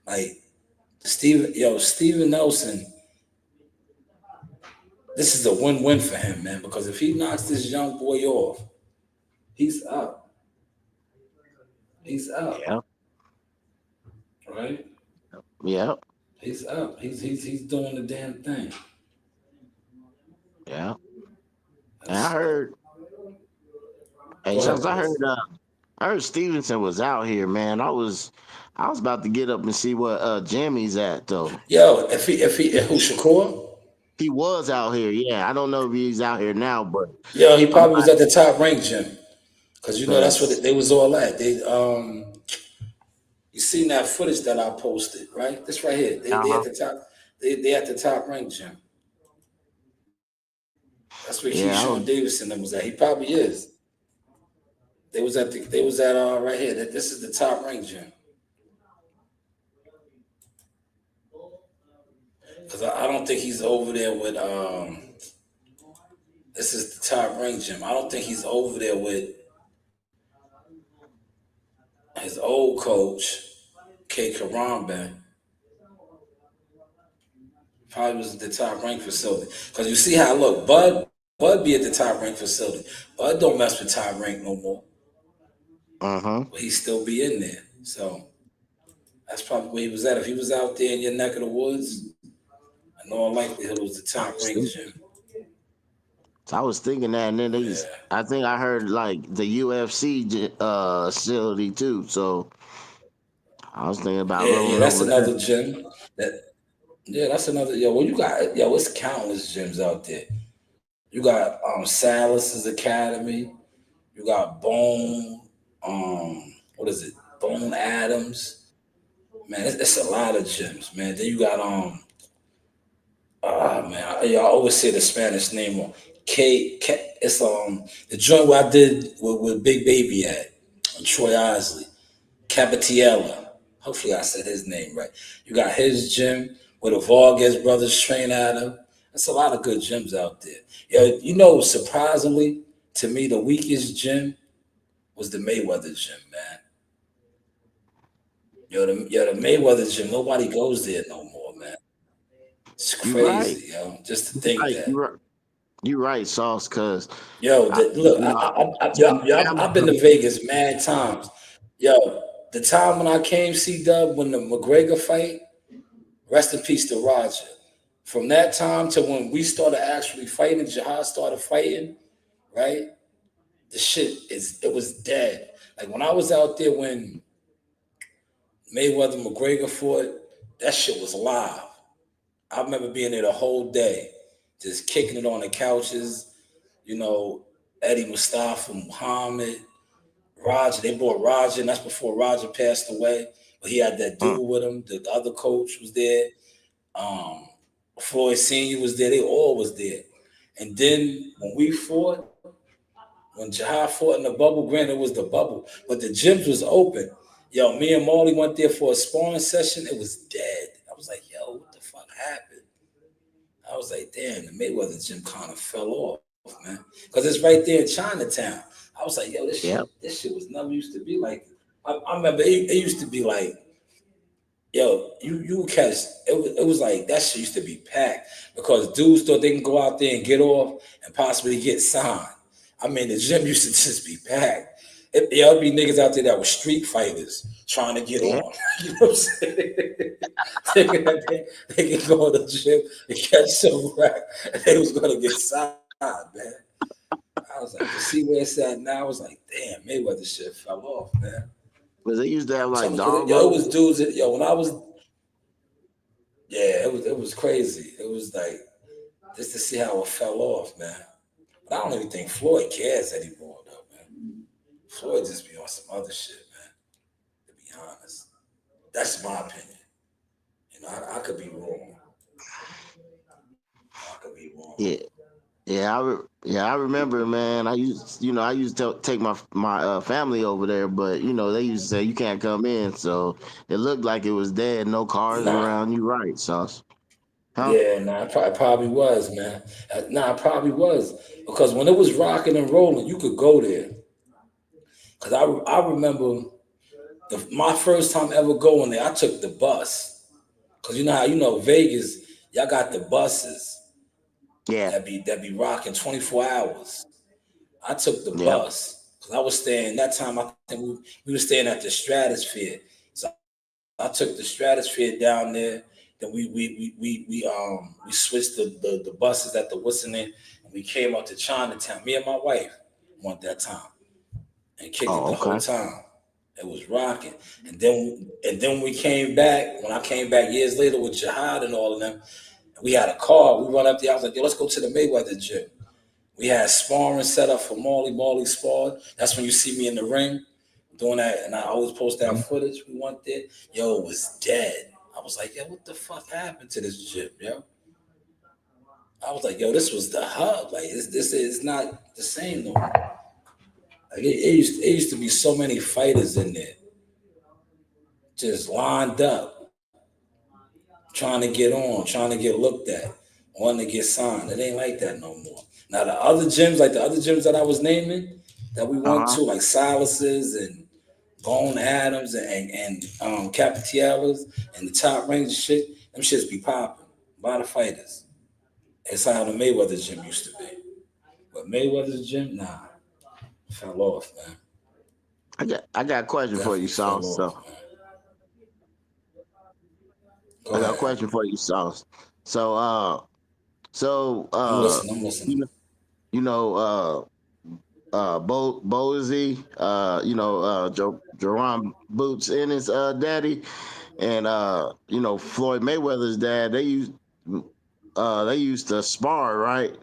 Like Steven Nelson, this is a win-win for him, man. Because if he knocks this young boy off, he's up. He's up, Yeah, right? yeah, He's up. He's doing the damn thing. yeah. And I That's, heard, hey, go ahead, Shanks, Chris. I heard Stevenson was out here, man. I was about to get up and see what Jimmy's at though. Yo, if who Shakur? He was out here, yeah. I don't know if he's out here now, but Yo, he I'm probably was at the top rank gym. Cause that's what cause they was all at. You seen that footage that I posted, right? This right here. They at uh-huh. the top. They at the top rank gym. That's where Yeah, Keyshawn Davidson was at. He probably is. They was at right here. This is the top rank gym. Cause I don't think he's over there with this is the top rank gym. I don't think he's over there with his old coach, K. Karambe. Probably was at the top rank facility. Cause you see how look, Bud be at the top rank facility. Bud don't mess with top rank no more. uh-huh. But he still be in there. So that's probably where he was at. If he was out there in your neck of the woods, in all likelihood it was the I top was rank thinking, gym. I was thinking that, and then Yeah. I think I heard like the UFC facility too. So I was thinking about Yeah, rolling that's over there. another gym. That's another it's countless gyms out there. You got Salas's Academy, you got Bone, what is it? Bone Adams. Man, it's a lot of gyms, man. Then you got man, I always say the Spanish name on K. It's the joint where I did with Big Baby at on Troy Isley, Capitiella. Hopefully I said his name right. You got his gym where the Vargas brothers train at him. That's a lot of good gyms out there. Yeah, surprisingly to me, the weakest gym was the Mayweather gym, man. The Mayweather gym. Nobody goes there no more, man. It's You right. crazy, just to You think right. that. You right, Sauce. Cause Look, you know, I've been to Vegas mad times. Yo, the time when I came C-Dub when the McGregor fight, rest in peace to Roger. From that time to when we started actually fighting, Jihad started fighting, right? It was dead. Like when I was out there when Mayweather McGregor fought, that shit was live. I remember being there the whole day, just kicking it on the couches, you know, Eddie Mustafa, Muhammad, Roger. They brought Roger, and that's before Roger passed away. But he had that dude with him. The other coach was there. Floyd Senior was there. They all was there. And then when we fought, when Jahar fought in the bubble, granted it was the bubble, but the gyms was open. Yo, me and Marley went there for a sparring session. It was dead. I was like, yo, what the fuck happened? I was like, damn, the Mayweather gym kind of fell off, man. Because it's right there in Chinatown. I was like, yo, this shit was never used to be like. I remember it used to be like, yo, you catch it was like that shit used to be packed because dudes thought they can go out there and get off and possibly get signed. I mean, the gym used to just be packed. It'd be niggas out there that were street fighters trying to get on. You know what I'm saying? Thinking that they can go to the gym and catch some rack and they was gonna get signed, man. I was like, to see where it's at now, I was like, damn, Mayweather shit fell off, man. Because they used to have like yo, it was dudes that, yo, when I was it was crazy. It was like just to see how it fell off, man. But I don't even think Floyd cares anymore, though, man. Floyd just be on some other shit, man. To be honest, that's my opinion. You know, I could be wrong. I could be wrong. I remember, man. I used to take my family over there, but they used to say you can't come in, so it looked like it was dead, no cars around. You right, Sauce? Huh? Yeah, it probably was, man. It probably was because when it was rocking and rolling, you could go there. Cause I remember my first time ever going there, I took the bus. Cause you know how Vegas, y'all got the buses. Yeah, that be rocking 24 hours. I took the bus because I was staying that time. I think we were staying at the Stratosphere, so I took the Stratosphere down there. Then we switched the buses at the Whistling, and we came up to Chinatown. Me and my wife went that time and kicked it the whole time. It was rocking, and then we came back. When I came back years later with Jihad and all of them. We had a car. We run up there. I was like, yo, let's go to the Mayweather gym. We had sparring set up for Marley. Marley sparred. That's when you see me in the ring doing that. And I always post that footage. We went there. Yo, it was dead. I was like, yo, what the fuck happened to this gym, yo? I was like, yo, this was the hub. Like, this is not the same no more. Like, it used to be so many fighters in there just lined up. Trying to get on, trying to get looked at, wanting to get signed. It ain't like that no more. Now the other gyms that I was naming, that we went to, like Silas's and Bone Adams and Capitiella's and the Top Range shit, them shits be popping. A lot of fighters. That's how the Mayweather gym used to be. But Mayweather's gym, fell off, man. I got a question for you, Sauce. I got a question for you, Sauce. I'm listening. Bozy, Jerome Boots and his daddy, and Floyd Mayweather's dad. They used to spar, right?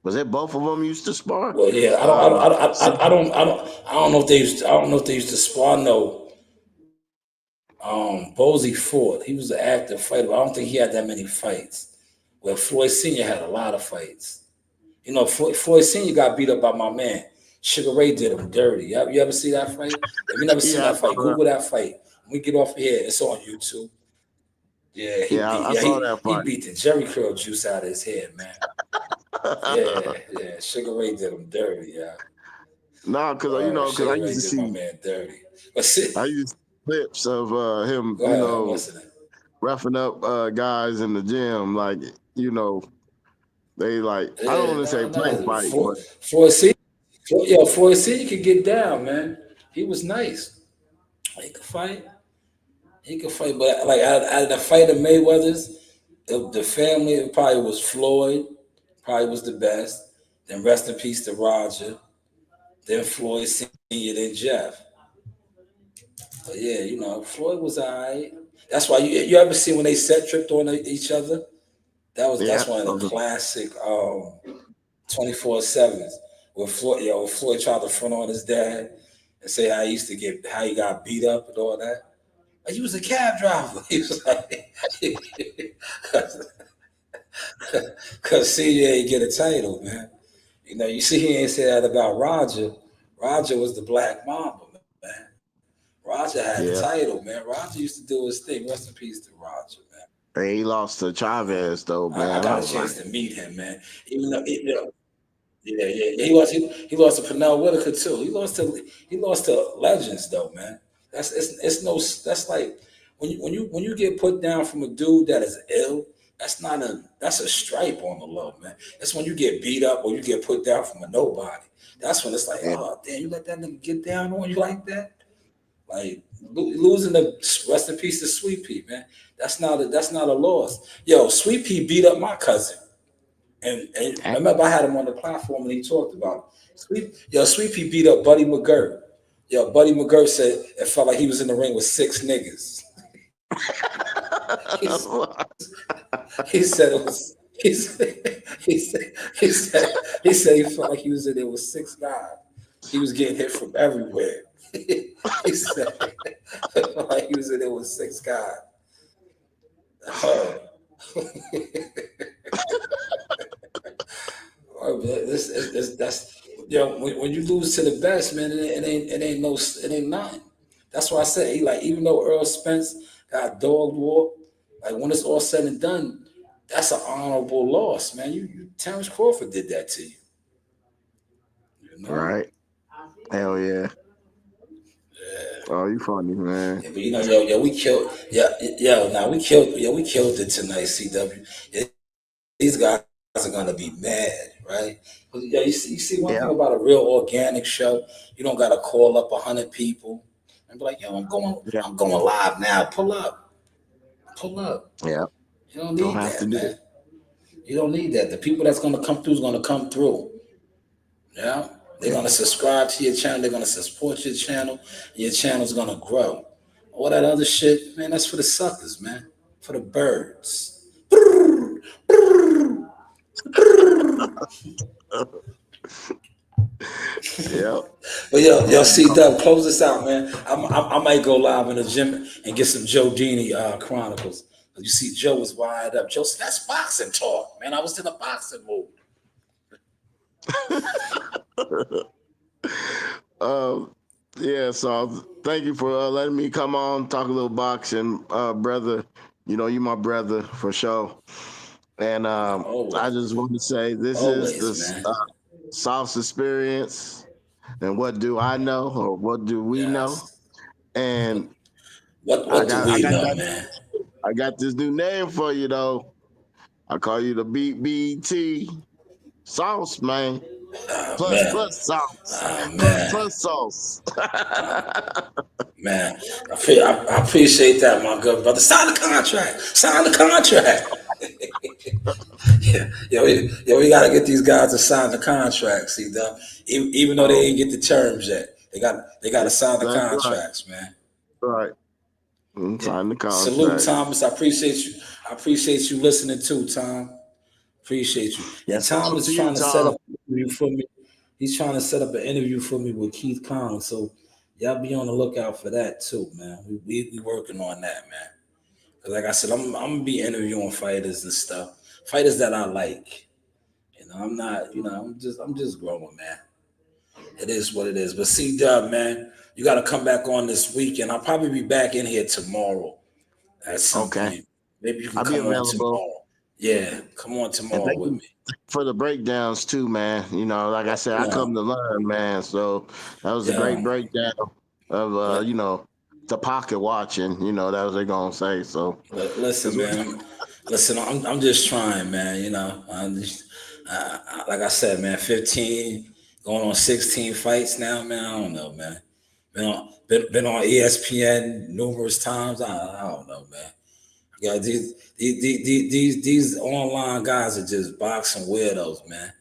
Was it both of them used to spar? Well, yeah, I don't know if they used to spar. No. Bozy fought. He was an active fighter, but I don't think he had that many fights. Where Floyd Senior had a lot of fights. Floyd Senior got beat up by my man. Sugar Ray did him dirty. You ever see that fight? If you never seen that fight, Google that fight. When we get off here, it's on YouTube. Yeah, I saw that fight. He beat the Jerry curl juice out of his head, man. Yeah. Sugar Ray did him dirty, yeah. No, because I used to see my man dirty. But see, I used clips of him, roughing up guys in the gym, like they like. I don't want to say play fight, but Floyd Senior could get down, man. He was nice. He could fight. But like out of the fight of Mayweather's, the family, it probably was Floyd. Probably was the best. Then rest in peace to Roger. Then Floyd Senior. Then Jeff. But yeah, Floyd was all right. That's why you ever see when they set tripped on each other? That's one of the classic 24/7s where Floyd tried to front on his dad and say how he got beat up and all that. Like, you was a cab driver. He was like, cause CJ ain't get a title, man. You know, you see, he ain't say that about Roger. Roger was the Black Mamba, man. Roger had the Yeah. title, man. Roger used to do his thing. Rest in peace to Roger, man. Hey, he lost to Chavez though, man. I got a was chance like, to meet him, man. Even though, yeah. He lost to Pernell Whitaker too. He lost to legends though, man. That's like when you get put down from a dude that is ill. That's a stripe on the low, man. That's when you get beat up or you get put down from a nobody. That's when it's like, yeah, oh damn, you let that nigga get down on you like that. Like losing the rest in peace to Sweet Pea, man. That's not a loss. Yo, Sweet Pea beat up my cousin. And I remember I had him on the platform and he talked about it. Sweet Pea beat up Buddy McGirt. Yo, Buddy McGirt said it felt like he was in the ring with 6 niggas. He said it was. He said he felt like he was in there with 6 guys. He was getting hit from everywhere. He said it felt like he was in there with 6 guys. That's when you lose to the best, man, it ain't nothing. That's why I said even though Earl Spence got dog walk, like when it's all said and done, that's an honorable loss, man. You Terrence Crawford did that to you. You know? Right. Hell yeah. Oh, you funny, man. Yeah, but we killed we killed it tonight, CW. Yeah, these guys are gonna be mad, right? Yeah, you see one thing about a real organic show, you don't gotta call up 100 people and be like, yo, I'm going live now. Pull up. Yeah. You don't need that, man. You don't need that. The people that's gonna come through is gonna come through. Yeah. They're gonna subscribe to your channel, they're gonna support your channel, and your channel's gonna grow. All that other shit, man, that's for the suckers, man. For the birds. Yeah. But yo, C-Dub, close this out, man. I might go live in the gym and get some Joe Dini Chronicles. You see, Joe was wired up. Joe said, that's boxing talk, man. I was in a boxing mood. Yeah, so thank you for letting me come on, talk a little boxing, brother. You know, you my brother for sure. And I just want to say this is the Sauce Experience. And what do I know, or what do we know? And what do we know, man? I got this new name for you though. I call you the BET Sauce, man. Plus sauce. Plus sauce. Man, I appreciate that, my good brother. Sign the contract. We gotta get these guys to sign the contract. See, even though they ain't get the terms yet, they got to sign the contracts, man. Right. Sign the contract. Salute, Thomas. I appreciate you listening too, Tom. Appreciate you. Yes, and Tom is trying to set up an interview for me. He's trying to set up an interview for me with Keith Collins. So y'all be on the lookout for that too, man. We working on that, man. Cause like I said, I'm gonna be interviewing fighters and stuff. Fighters that I like. You know, I'm not, I'm just growing, man. It is what it is. But C-Dub, man, you gotta come back on this weekend. I'll probably be back in here tomorrow at some point. Maybe you can come on tomorrow. Yeah, come on tomorrow with me. For the breakdowns too, man. You know, like I said, I come to learn, man. So that was a great breakdown of the pocket watching. That was they gonna say. So listen, man. Listen, I'm just trying, man. I'm just, like I said, man. 15 going on 16 fights now, man. I don't know, man. Been on ESPN numerous times. I don't know, man. Yeah, these online guys are just boxing weirdos, man.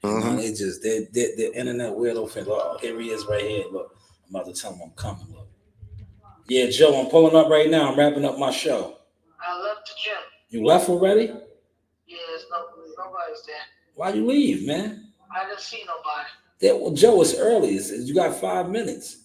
They're internet weirdo fan. Oh, here he is right here. Look, I'm about to tell him I'm coming. Look. Yeah, Joe, I'm pulling up right now. I'm wrapping up my show. I left the gym. You left already? Yeah, nobody's there. Why you leave, man? I didn't see nobody. Yeah, well, Joe, it's early. You got 5 minutes.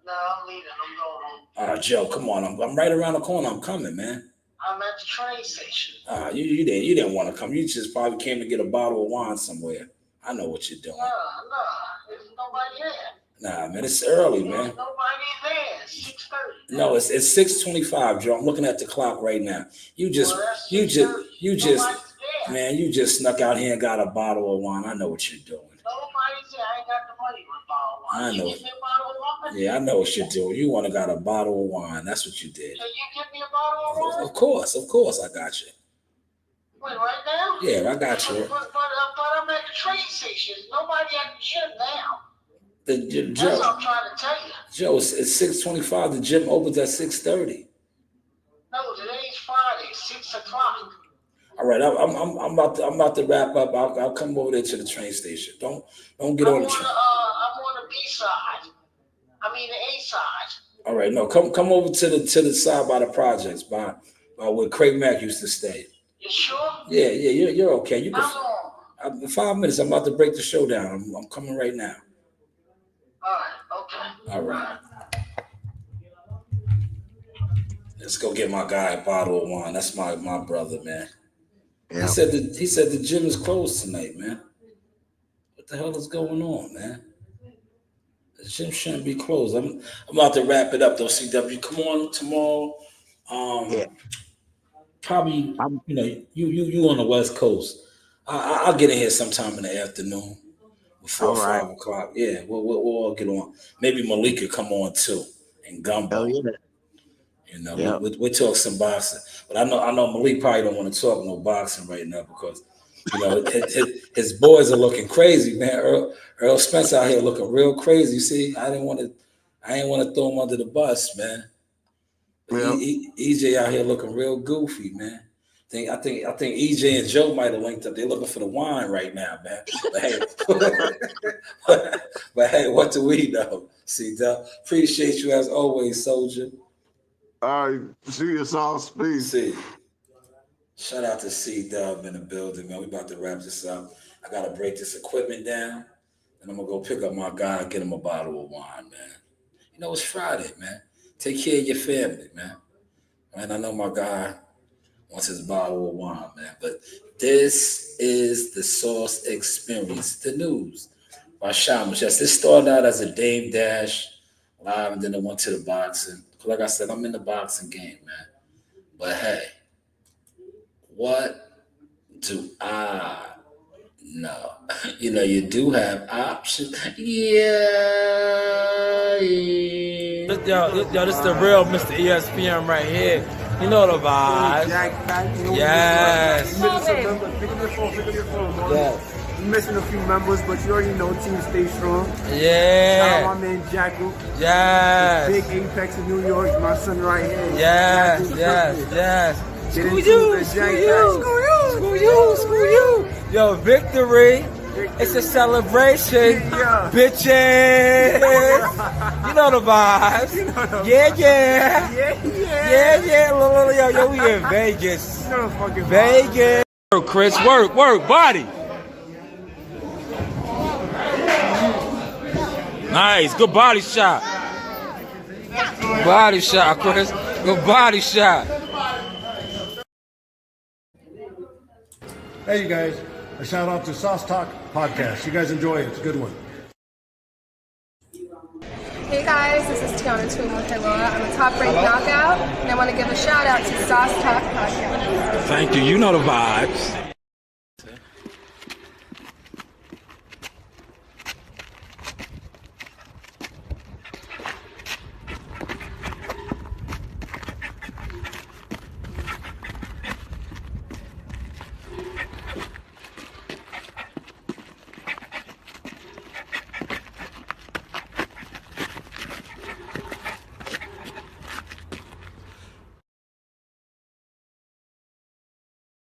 No, I'm leaving. I'm going home. Joe, come on. I'm right around the corner. I'm coming, man. I'm at the train station. You didn't want to come. You just probably came to get a bottle of wine somewhere. I know what you're doing. No, there's nobody there. Nah, man, it's early, man. There's nobody there. It's 6:30. No, it's 6:25, Joe. I'm looking at the clock right now. You just, man, you just snuck out here and got a bottle of wine. I know what you're doing. Nobody's there. I ain't got the money for a bottle of wine. I know. You give me a bottle of wine? Yeah, I know what you're doing. You want to got a bottle of wine. That's what you did. Can you give me a bottle of wine? Of course, I got you. Wait, right now? Yeah, I got you. But I'm at the train station. There's nobody at the gym now. Joe, That's what I'm trying to tell you. Joe, it's 6:25. The gym opens at 6:30. No, today's Friday, 6 o'clock. All right, I'm about to wrap up. I'll come over there to the train station. Don't get on the train. I'm on the B side. I mean the A side. All right, no, come over to the side by the projects, by where Craig Mack used to stay. You sure? Yeah, you're okay. You can. How long? In 5 minutes, I'm about to break the show down. I'm coming right now. All right, okay. All right. Let's go get my guy a bottle of wine. That's my brother, man. Yeah. He said the gym is closed tonight, man. What the hell is going on, man? The gym shouldn't be closed. I'm about to wrap it up though, CW. Come on tomorrow. Yeah. Probably, you on the West Coast. I'll get in here sometime in the afternoon before 5 o'clock. Yeah, we'll all get on. Maybe Malik could come on too and Gumbo. Hell yeah. We'll talk some boxing. But I know Malik probably don't want to talk no boxing right now because his boys are looking crazy, man. Earl Spence out here looking real crazy. See, I ain't want to throw him under the bus, man. Yeah. EJ out here looking real goofy, man. I think EJ and Joe might have linked up. They're looking for the wine right now, man. But hey, what do we know? See, Dub, appreciate you as always, soldier. All right, see you, Sauce. Peace. See. Shout out to C-Dub in the building, man. We about to wrap this up. I got to break this equipment down, and I'm going to go pick up my guy and get him a bottle of wine, man. It's Friday, man. Take care of your family, man. And I know my guy wants his bottle of wine, man. But this is the Sauce Experience, the news by Shanewz. Yes, this started out as a Dame Dash live, and then it went to the boxing. Like I said, I'm in the boxing game, man. But hey, what do I know? You do have options. Yeah. Yo, this is the real Mr. ESPN right here. You know the vibes. Yes. Pick up your phone, bro. Yes. You're missing a few members, but you already know Team Stay Strong. Yeah. Shout out my man Jackal. Yes. Big Apex in New York. My son right here. Yes. Screw you. Yo, victory. It's a celebration. Yeah. Bitches. You know the vibes. Yeah. Yo, we in Vegas. You know the fucking Vegas. Chris, work, body. Nice, good body shot. Body shot, Chris. Good body shot. Hey, you guys. A shout out to Sauce Talk Podcast. You guys enjoy it. It's a good one. Hey guys, this is Tiana Tumo-Helua. I'm a top ranked knockout, and I want to give a shout out to Sauce Talk Podcast. Thank you. You know the vibes.